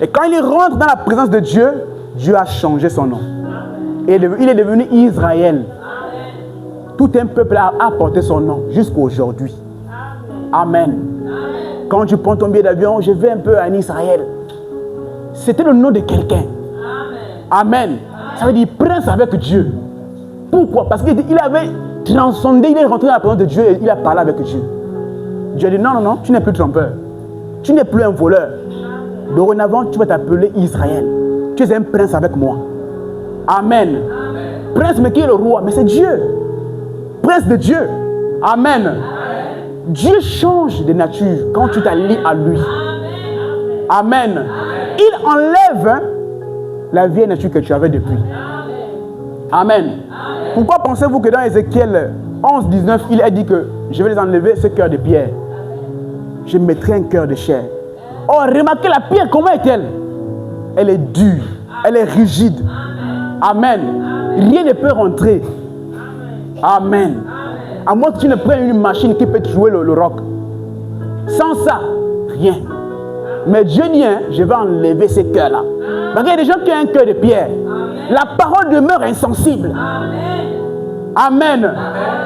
Et quand il rentre dans la présence de Dieu, Dieu a changé son nom. Et il est devenu Israël. Tout un peuple a porté son nom jusqu'à aujourd'hui. Amen. Quand tu prends ton billet d'avion, je vais un peu en Israël. C'était le nom de quelqu'un. Amen. Ça veut dire prince avec Dieu. Pourquoi? Parce qu'il avait transcendé, il est rentré dans la présence de Dieu et il a parlé avec Dieu. Dieu a dit non, non, non, tu n'es plus trompeur. Tu n'es plus un voleur. Dorénavant, tu vas t'appeler Israël. Tu es un prince avec moi. Amen. Prince, mais qui est le roi? Mais c'est Dieu. Prince de Dieu. Amen. Dieu change de nature quand tu t'allies à lui. Amen. Il enlève la vieille nature que tu avais depuis. Amen. Pourquoi pensez-vous que dans Ézéchiel 11, 19, il a dit que je vais les enlever ce cœur de pierre. Je mettrai un cœur de chair. Oh, remarquez la pierre, comment est-elle? Elle est dure, elle est rigide. Amen. Rien ne peut rentrer. Amen. À moins que tu ne prennes une machine qui peut te jouer le rock. Sans ça, rien. Mais Dieu dit, hein, je vais enlever ces cœurs-là. Parce qu'il y a des gens qui ont un cœur de pierre. La parole demeure insensible. Amen.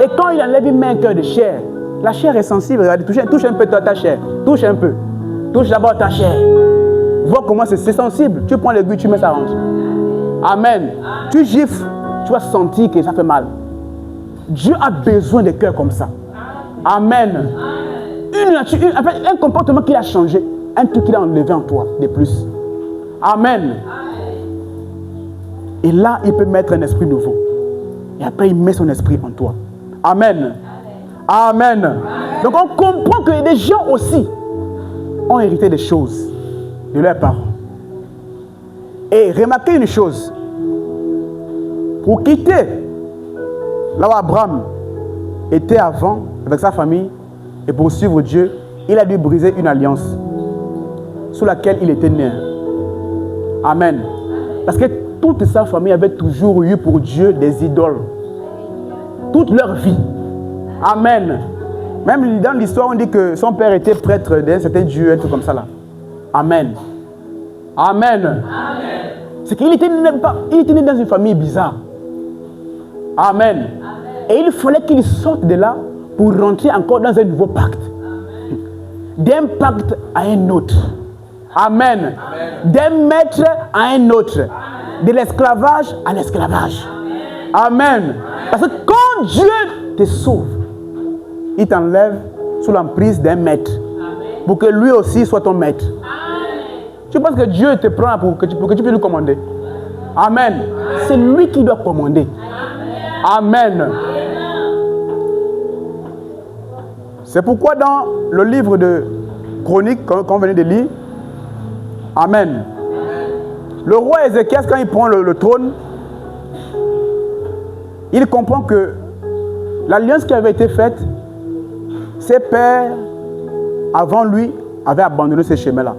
Et quand il enlève, il met un cœur de chair. La chair est sensible. Regarde, touche un peu ta chair. Touche un peu. Touche d'abord ta chair. Vois comment c'est sensible. Tu prends l'aiguille, tu mets ça rentre. Amen. Tu gifles, tu vas sentir que ça fait mal. Dieu a besoin de cœurs comme ça. Amen. Un comportement qu'il a changé. Un truc qu'il a enlevé en toi de plus. Amen. Et là, il peut mettre un esprit nouveau. Et après, il met son esprit en toi. Amen. Amen. Amen. Donc, on comprend que des gens aussi ont hérité des choses de leurs parents. Et remarquez une chose. Pour quitter là où Abraham était avant, avec sa famille, et pour suivre Dieu, il a dû briser une alliance sous laquelle il était né. Amen. Parce que toute sa famille avait toujours eu pour Dieu des idoles. Toute leur vie. Amen. Même dans l'histoire, on dit que son père était prêtre d'un certain Dieu, un truc comme ça là. Amen. Amen. Amen. C'est qu'il était né dans une famille bizarre. Amen. Amen. Et il fallait qu'il sorte de là pour rentrer encore dans un nouveau pacte. D'un pacte à un autre. Amen. D'un maître à un autre. Amen. De l'esclavage à l'esclavage. Amen. Amen. Parce que quand Dieu te sauve, il t'enlève sous l'emprise d'un maître. Amen. Pour que lui aussi soit ton maître. Amen. Tu penses que Dieu te prend pour que tu puisses lui commander? Amen. Amen. C'est lui qui doit commander. Amen. Amen. C'est pourquoi dans le livre de Chroniques qu'on venait de lire, Amen. Le roi Ézéchias, quand il prend le trône, il comprend que l'alliance qui avait été faite, ses pères, avant lui, avaient abandonné ces chemins-là.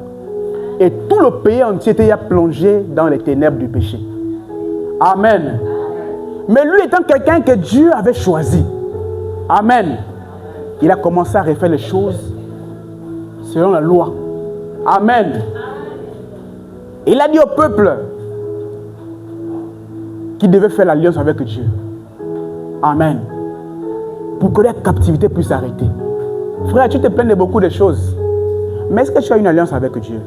Et tout le pays entier était plongé dans les ténèbres du péché. Amen. Mais lui étant quelqu'un que Dieu avait choisi, Amen, il a commencé à refaire les choses selon la loi. Amen. Il a dit au peuple qu'il devait faire l'alliance avec Dieu. Amen. Pour que la captivité puisse s'arrêter. Frère, tu te plains de beaucoup de choses. Mais est-ce que tu as une alliance avec Dieu?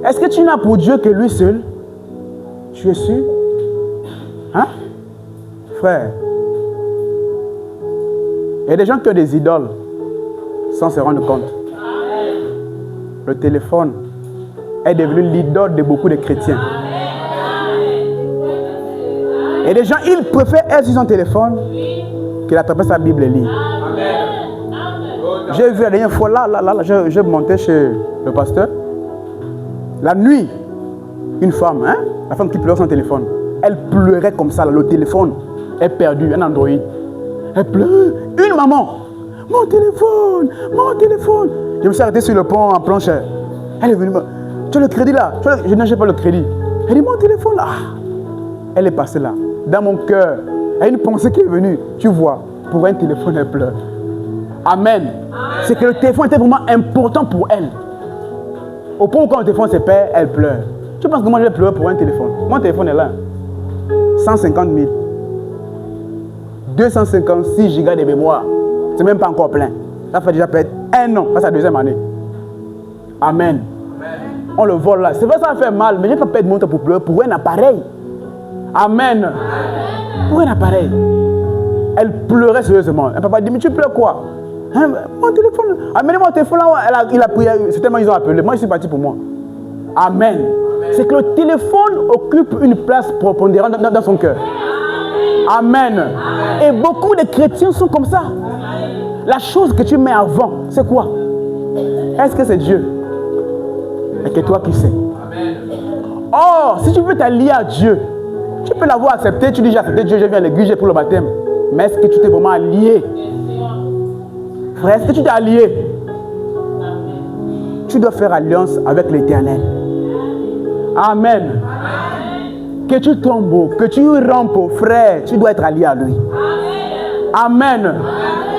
Est-ce que tu n'as pour Dieu que lui seul? Tu es sûr? Hein? Frère, il y a des gens qui ont des idoles sans se rendre compte. Le téléphone est devenu l'idole de beaucoup de chrétiens. Et des gens, ils préfèrent être sur son téléphone que d'attraper sa Bible et lire. J'ai vu la dernière fois, là, je montais chez le pasteur. La nuit, une femme, la femme qui pleurait son téléphone, elle pleurait comme ça, là, le téléphone est perdu, un Android. Elle pleure, une maman, mon téléphone. Je me suis arrêté sur le pont en planche. Elle est venue, tu as le crédit là? Je n'ai pas le crédit. Elle dit, mon téléphone là. Elle est passée là, dans mon cœur. Il y a une pensée qui est venue, tu vois, pour un téléphone, elle pleure. Amen. C'est que le téléphone était vraiment important pour elle. Au point où quand le téléphone se perd, elle pleure. Tu penses que moi je vais pleurer pour un téléphone? Mon téléphone est là. 150 000. 256 gigas de mémoire. C'est même pas encore plein. Ça fait déjà peut-être 1 an. Ça, c'est la deuxième année. Amen. On le vole là. C'est vrai, ça fait mal, mais je ne vais pas perdre mon temps pour pleurer pour un appareil. Amen. Pour un appareil. Elle pleurait sérieusement. Un papa dit, mais tu pleures quoi? Hein, mon téléphone. Amenez mon téléphone là. Il a prié. C'est tellement ils ont appelé. Moi, je suis parti pour moi. Amen. C'est que le téléphone occupe une place prépondérante dans son cœur. Amen. Et beaucoup de chrétiens sont comme ça. La chose que tu mets avant, c'est quoi? Est-ce que c'est Dieu? Et que toi qui sais. Or, si tu veux t'allier à Dieu, tu peux l'avoir accepté. Tu dis, j'ai accepté Dieu, je viens à l'église, j'ai pour le baptême. Mais est-ce que tu t'es vraiment allié? Frère, est-ce que tu t'es allié? Tu dois faire alliance avec l'Éternel. Amen. Que tu tombes, que tu rampes, frère, tu dois être allié à lui. Amen.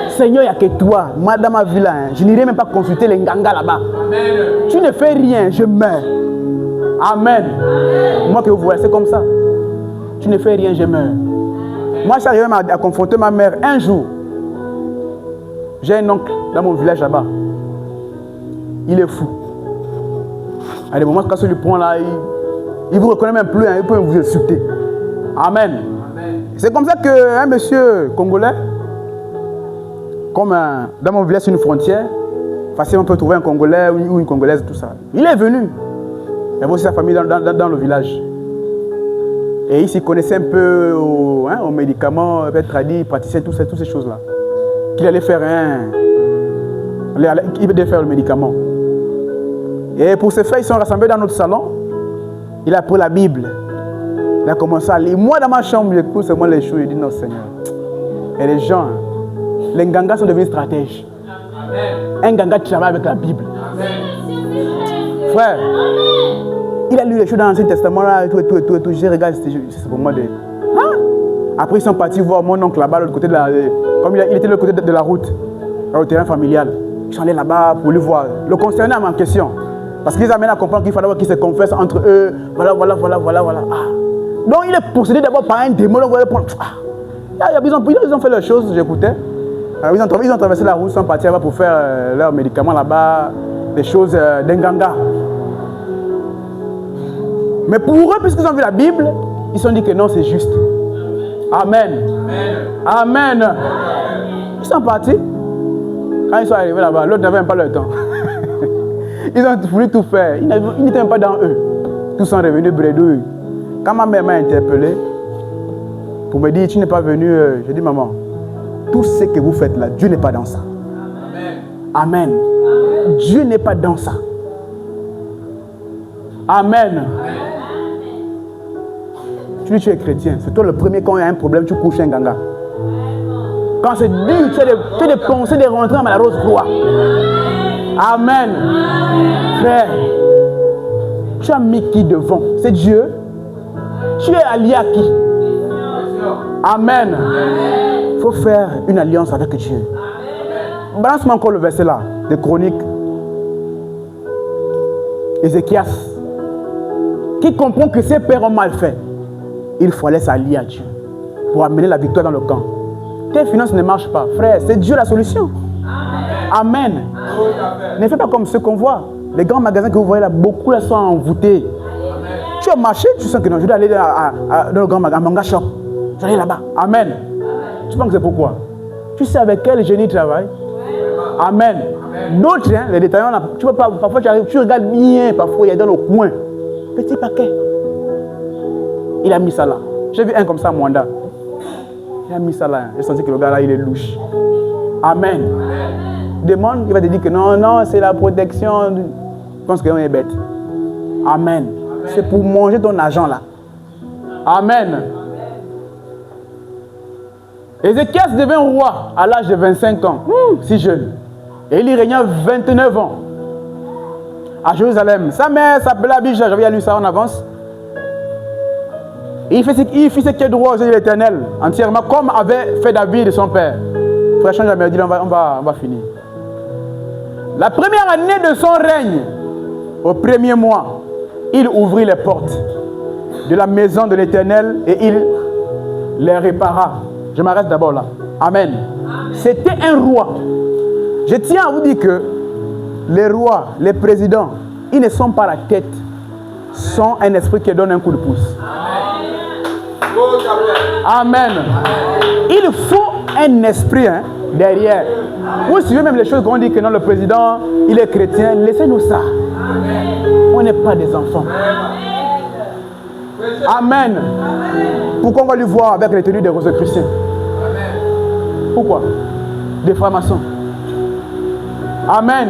Seigneur, il n'y a que toi. Moi, dans ma vie là, je n'irai même pas consulter les nganga là-bas. Tu ne fais rien, je meurs. Amen. Moi que vous voyez, c'est comme ça. Tu ne fais rien, je meurs. Moi, je suis arrivé à confronter ma mère un jour. J'ai un oncle dans mon village là-bas. Il est fou. À des moments, quand il prend là, il ne vous reconnaît même plus, il peut vous insulter. Amen. C'est comme ça qu'un monsieur congolais, comme dans mon village, c'est une frontière, facilement on peut trouver un Congolais ou une Congolaise, tout ça. Il est venu. Il y avait aussi sa famille dans le village. Et il s'y connaissait un peu aux médicaments, peut-être tradis, praticiens, toutes ces choses-là. Qu'il allait faire il devait faire le médicament. Et pour ce faire, ils sont rassemblés dans notre salon. Il a pris la Bible. Il a commencé à lire. Moi, dans ma chambre, j'écoute seulement les choses. Je dis non, Seigneur. Et les gens, les Ngangas sont devenus stratèges. Un Nganga travaille avec la Bible. Frère, il a lu les choses dans l'Ancien Testament, là, et tout. Je regarde, c'est pour moi de. Hein? Après, ils sont partis voir mon oncle là-bas, de l'autre côté de la. Comme il était de l'autre côté de la route, au terrain familial. Ils sont allés là-bas pour lui voir. Le concerné à ma question. Parce qu'ils amènent à comprendre qu'il fallait qu'ils se confessent entre eux. Voilà. Ah. Donc, il est possédé d'abord par un démon. Ils ont fait leurs choses, j'écoutais. Ils ont traversé la route, ils sont partis là-bas pour faire leurs médicaments là-bas, des choses d'Enganga. Mais pour eux, puisqu'ils ont vu la Bible, ils se sont dit que non, c'est juste. Amen. Amen. Ils sont partis. Quand ils sont arrivés là-bas, l'autre n'avait même pas le temps. Ils ont voulu tout faire. Ils n'étaient même pas dans eux. Tous sont revenus bredouilles. Quand ma mère m'a interpellé pour me dire, tu n'es pas venu, j'ai dit, maman, tout ce que vous faites là, Dieu n'est pas dans ça. Amen. Dieu n'est pas dans ça. Amen. Tu dis, tu es chrétien. C'est toi le premier, quand il y a un problème, tu couches un ganga. Quand c'est dur, tu as des pensées de rentrer dans la rose croix. Amen. Frère, tu as mis qui devant? C'est Dieu. Tu es allié à qui? Amen. Il faut faire une alliance avec Dieu. Balance-moi encore le verset là, des Chroniques. Ézéchias, qui comprend que ses pères ont mal fait, il fallait s'allier à Dieu pour amener la victoire dans le camp. Tes finances ne marchent pas, frère, c'est Dieu la solution. Amen. Ne fais pas comme ceux qu'on voit. Les grands magasins que vous voyez là, beaucoup là sont envoûtés. Tu as marché, tu sens que non, je dois aller dans le grand magasin, Manga Shop. Je vais aller là-bas. Amen. Tu penses que c'est pourquoi? Tu sais avec quel génie il travaille? Amen. D'autres, hein, les détaillants, là, tu vois pas, parfois tu arrives, tu regardes bien, parfois il y a dans le coin. Petit paquet. Il a mis ça là. J'ai vu un comme ça à Mwanda. Il a mis ça là. J'ai senti que le gars là, il est louche. Amen. Demande, il va te dire que non, non, c'est la protection. Je pense qu'on est bête. Amen. C'est pour manger ton argent là. Amen. Ézéchias devint roi à l'âge de 25 ans. Si jeune. Et il y régna 29 ans. À Jérusalem. Sa mère s'appelait Abijah. J'avais lu ça en avance. Et il fit ce qui est droit aux yeux de l'Éternel, entièrement, comme avait fait David et son père. Frère, change la mélodie, on va finir. La première année de son règne, au premier mois, il ouvrit les portes de la maison de l'Éternel et il les répara. Je m'arrête d'abord là. Amen. C'était un roi. Je tiens à vous dire que les rois, les présidents, ils ne sont pas la tête, sont un esprit qui donne un coup de pouce. Amen. Il faut un esprit derrière. Vous suivez même les choses qu'on dit que non, le président, il est chrétien. Laissez-nous ça. On n'est pas des enfants. Amen. Pourquoi on va lui voir avec les tenues des Rosicruciens? Pourquoi? Des francs-maçons. Amen.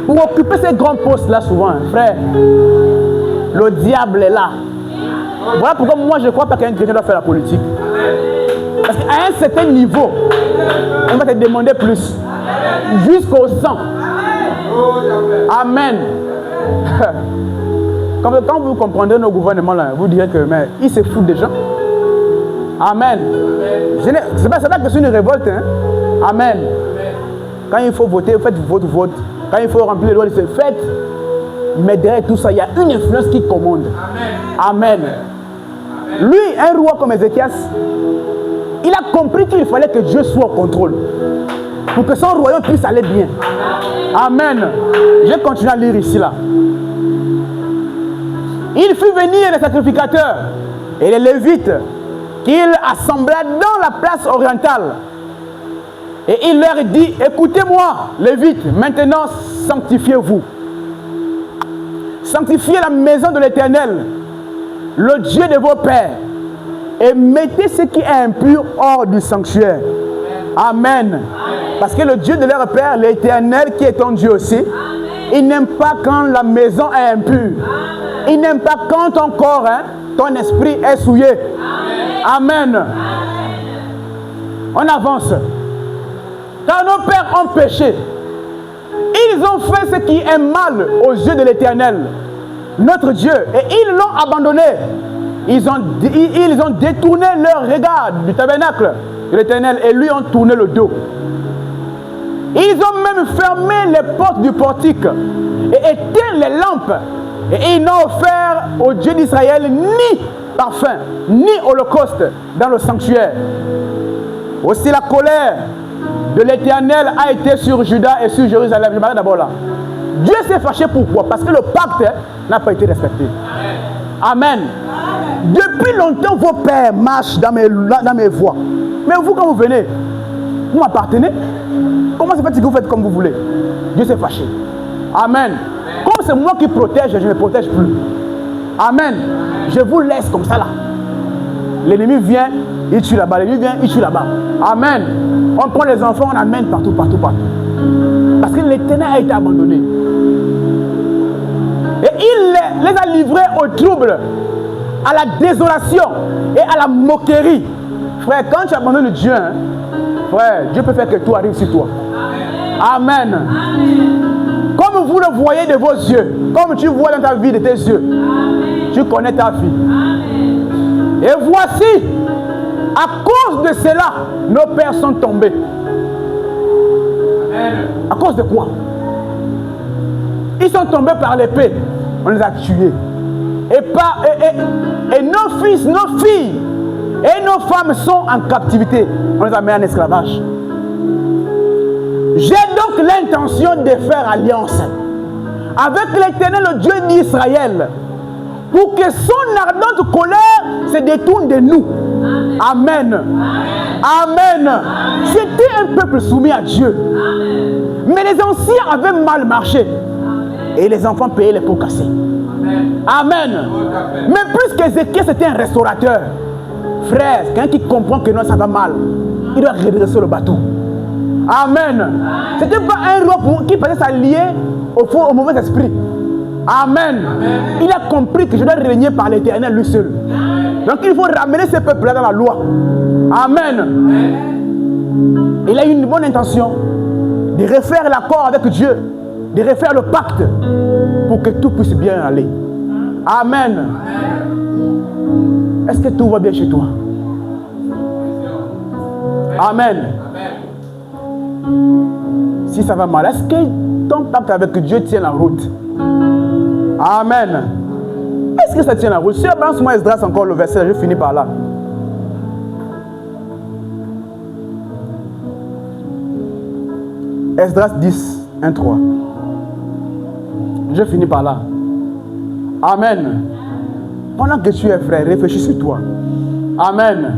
Pour occuper ces grands postes là souvent, frère, le diable est là. Voilà pourquoi moi je ne crois pas qu'un chrétien doit faire la politique. Parce qu'à un certain niveau, on va te demander plus. Jusqu'au sang. Amen. Quand vous comprendrez nos gouvernements là, vous direz que mais ils se foutent des gens. Amen. C'est pas que c'est une révolte. Hein? Amen. Quand il faut voter, faites votre vote. Quand il faut remplir les lois, faites. Mais derrière tout ça, il y a une influence qui commande. Amen. Lui, un roi comme Ézéchias, il a compris qu'il fallait que Dieu soit au contrôle pour que son royaume puisse aller bien. Amen. Je continue à lire ici là. Il fit venir les sacrificateurs et les lévites qu'il assembla dans la place orientale. Et il leur dit, écoutez-moi, lévites, maintenant sanctifiez-vous. Sanctifiez la maison de l'Éternel, le Dieu de vos pères, et mettez ce qui est impur hors du sanctuaire. Amen. Parce que le Dieu de leur père, l'Éternel, qui est ton Dieu aussi, il n'aime pas quand la maison est impure. Il n'aime pas quand ton corps, ton esprit est souillé. Amen. On avance. Car nos pères ont péché. Ils ont fait ce qui est mal aux yeux de l'Éternel, notre Dieu, et ils l'ont abandonné. Ils ont détourné leur regard du tabernacle de l'Éternel et lui ont tourné le dos. Ils ont même fermé les portes du portique et éteint les lampes. Et ils n'ont offert au Dieu d'Israël ni parfum, ni holocauste dans le sanctuaire. Aussi la colère de l'Éternel a été sur Juda et sur Jérusalem. Je m'arrête d'abord là. Dieu s'est fâché pourquoi? Parce que le pacte n'a pas été respecté. Amen. Depuis longtemps, vos pères marchent dans mes voies. Mais vous, quand vous venez, vous m'appartenez. Comment ça fait que vous faites comme vous voulez? Dieu s'est fâché. Amen. Comme c'est moi qui protège, je ne protège plus. Amen. Je vous laisse comme ça là. L'ennemi vient, il tue là-bas. L'ennemi vient, il tue là-bas. Amen. On prend les enfants, on amène partout. Parce que l'Éternel a été abandonné. Et il les a livrés au trouble, à la désolation et à la moquerie. Frère, quand tu abandonnes Dieu, frère, Dieu peut faire que tout arrive sur toi. Amen. Comme vous le voyez de vos yeux, comme tu vois dans ta vie de tes yeux, tu connais ta vie. Et voici, à cause de cela, nos pères sont tombés. À cause de quoi? Ils sont tombés par l'épée. On les a tués. Et nos fils, nos filles et nos femmes sont en captivité. On les a mis en esclavage. J'ai donc l'intention de faire alliance avec l'Éternel, le Dieu d'Israël, pour que son ardente colère se détourne de nous. Amen. Amen. C'était un peuple soumis à Dieu. Mais les anciens avaient mal marché. Et les enfants payaient les pots cassés. Amen. Mais plus qu'Ézéchiel, c'était un restaurateur. Frère, quelqu'un qui comprend que non, ça va mal, il doit redresser le bateau. Amen. C'était pas un roi qui passait s'allier au mauvais esprit. Amen. Il a compris que je dois régner par l'Éternel lui seul. Donc il faut ramener ce peuple-là dans la loi. Amen. Il a eu une bonne intention de refaire l'accord avec Dieu, de refaire le pacte pour que tout puisse bien aller. Amen. Est-ce que tout va bien chez toi? Amen. Si ça va mal, est-ce que ton pacte avec Dieu tient la route? Amen. Est-ce que ça tient la route? Si avance-moi Esdras encore le verset, je finis par là. Esdras 10, 1, 3. Je finis par là. Amen. Pendant que tu es frère, réfléchis sur toi. Amen.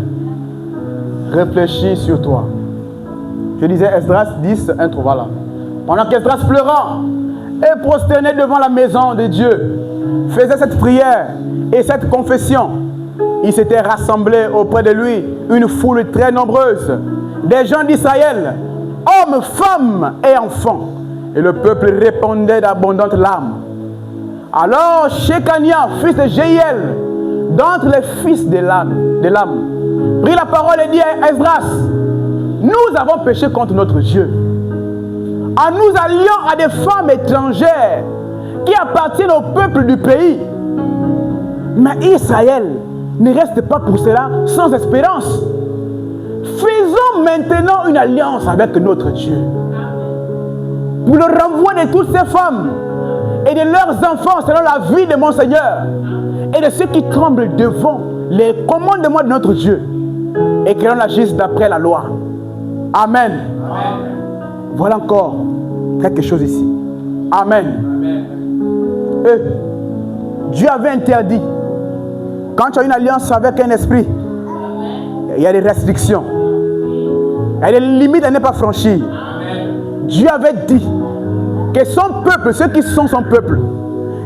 Réfléchis sur toi. Je disais Esdras 10, 1, 3, voilà. Pendant qu'Esdras pleurant et prosterné devant la maison de Dieu, faisait cette prière et cette confession, il s'était rassemblé auprès de lui une foule très nombreuse, des gens d'Israël, hommes, femmes et enfants. Et le peuple répondait d'abondantes larmes. Alors Shekania, fils de Jéhiel, d'entre les fils de l'âme, prit la parole et dit à Esdras: nous avons péché contre notre Dieu, en nous alliant à des femmes étrangères qui appartiennent au peuple du pays. Mais Israël ne reste pas pour cela sans espérance. Faisons maintenant une alliance avec notre Dieu pour le renvoi de toutes ces femmes et de leurs enfants selon la vie de mon Seigneur et de ceux qui tremblent devant les commandements de notre Dieu, et que l'on agisse d'après la loi. Amen. Amen. Voilà encore quelque chose ici. Amen. Amen. Dieu avait interdit, quand tu as une alliance avec un esprit, il y a des restrictions, il y a des limites à ne pas franchir. Amen. Dieu avait dit que son peuple, ceux qui sont son peuple,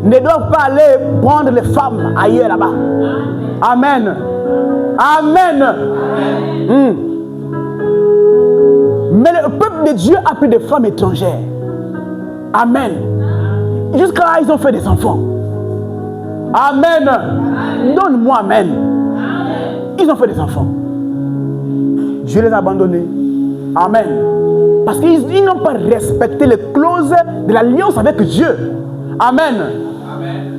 ne doivent pas aller prendre les femmes ailleurs là-bas. Amen. Amen. Amen. Mais le peuple de Dieu a pris des femmes étrangères. Amen. Jusqu'à là, ils ont fait des enfants. Amen. Donne-moi amen. Ils ont fait des enfants. Dieu les a abandonnés. Amen. Parce qu'ils n'ont pas respecté les clauses de l'alliance avec Dieu. Amen. Amen.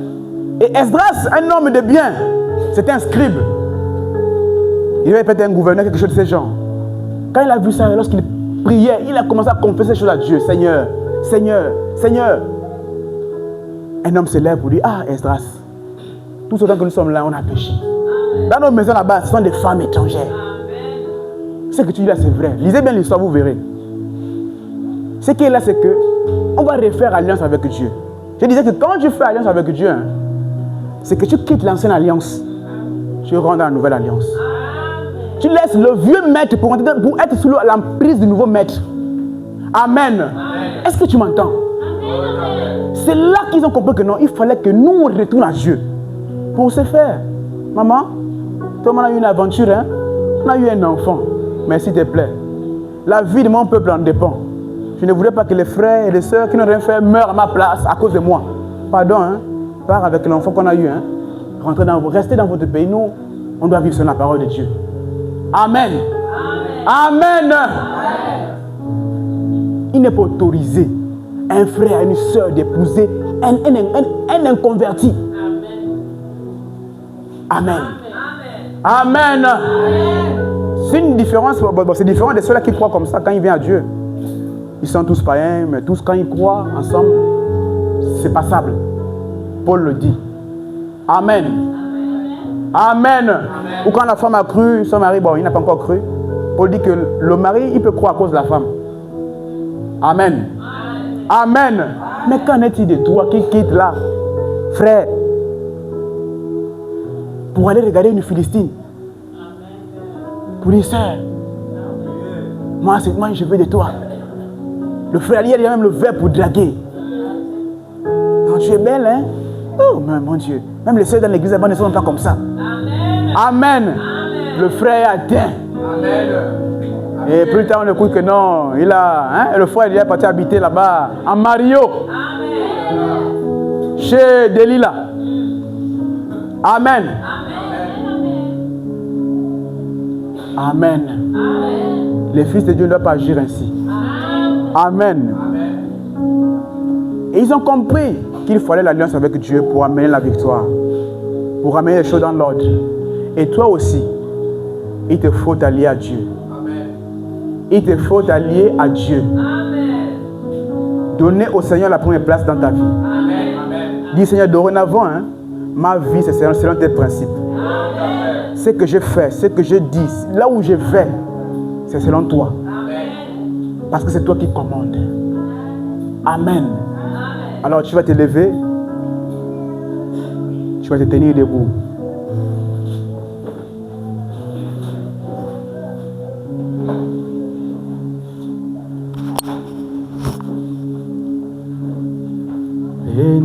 Et Esdras, un homme de bien, c'était un scribe. Il avait peut-être un gouverneur, quelque chose de ces gens. Quand il a vu ça, lorsqu'il priait, il a commencé à confesser ces choses à Dieu. Seigneur, Seigneur, Seigneur. Un homme se lève pour dire: ah, Esdras, tout ce temps que nous sommes là, on a péché. Dans nos maisons là-bas, ce sont des femmes étrangères. Ce que tu dis là, c'est vrai. Lisez bien l'histoire, vous verrez. Ce qui est là, c'est que on va refaire alliance avec Dieu. Je disais que quand tu fais alliance avec Dieu, c'est que tu quittes l'ancienne alliance. Tu rentres dans la nouvelle alliance. Tu laisses le vieux maître pour être sous l'emprise du nouveau maître. Amen. Est-ce que tu m'entends? C'est là qu'ils ont compris que non, il fallait que nous retournions à Dieu. Pour ce faire, maman, toi, on a eu une aventure, hein? On a eu un enfant. Mais s'il te plaît, la vie de mon peuple en dépend. Je ne voudrais pas que les frères et les sœurs qui n'ont rien fait meurent à ma place à cause de moi. Pardon, hein? Pars avec l'enfant qu'on a eu, hein? Restez dans votre pays. Nous, on doit vivre sur la parole de Dieu. Amen. Amen. Amen. Il n'est pas autorisé un frère et une sœur d'épouser un inconverti. Amen. Amen. Amen. C'est une différence. C'est différent de ceux-là qui croient comme ça quand ils viennent à Dieu. Ils sont tous païens, mais tous quand ils croient ensemble, c'est passable. Paul le dit. Amen. Amen. Ou quand la femme a cru, son mari, bon, il n'a pas encore cru. Paul dit que le mari, il peut croire à cause de la femme. Amen. Amen. Mais qu'en est-il de toi qui quitte là, frère, pour aller regarder une Philistine? Pour dire, sœur, moi je veux de toi. Le frère, il y a même le verbe pour draguer. Non, tu es belle, hein? Oh, mon Dieu. Même les sœurs dans l'église, elles ne sont pas comme ça. Amen. Amen. Le frère est atteint. Amen. Et plus tard, on écoute que non, il a, hein, le frère, il est parti habiter là-bas, en Mario. Amen. Chez Delilah. Amen. Amen. Amen. Les fils de Dieu ne doivent pas agir ainsi. Amen. Amen. Et ils ont compris qu'il fallait l'alliance avec Dieu pour amener la victoire, pour amener les choses dans l'ordre. Et toi aussi, il te faut t'allier à Dieu. Amen. Il te faut t'allier à Dieu. Amen. Donner au Seigneur la première place dans ta vie. Amen. Dis Seigneur, dorénavant, hein, ma vie c'est selon tes principes. Amen. Ce que je fais, ce que je dis, là où je vais, c'est selon toi. Amen. Parce que c'est toi qui commandes. Amen. Alors tu vas te lever, tu vas te tenir debout. Et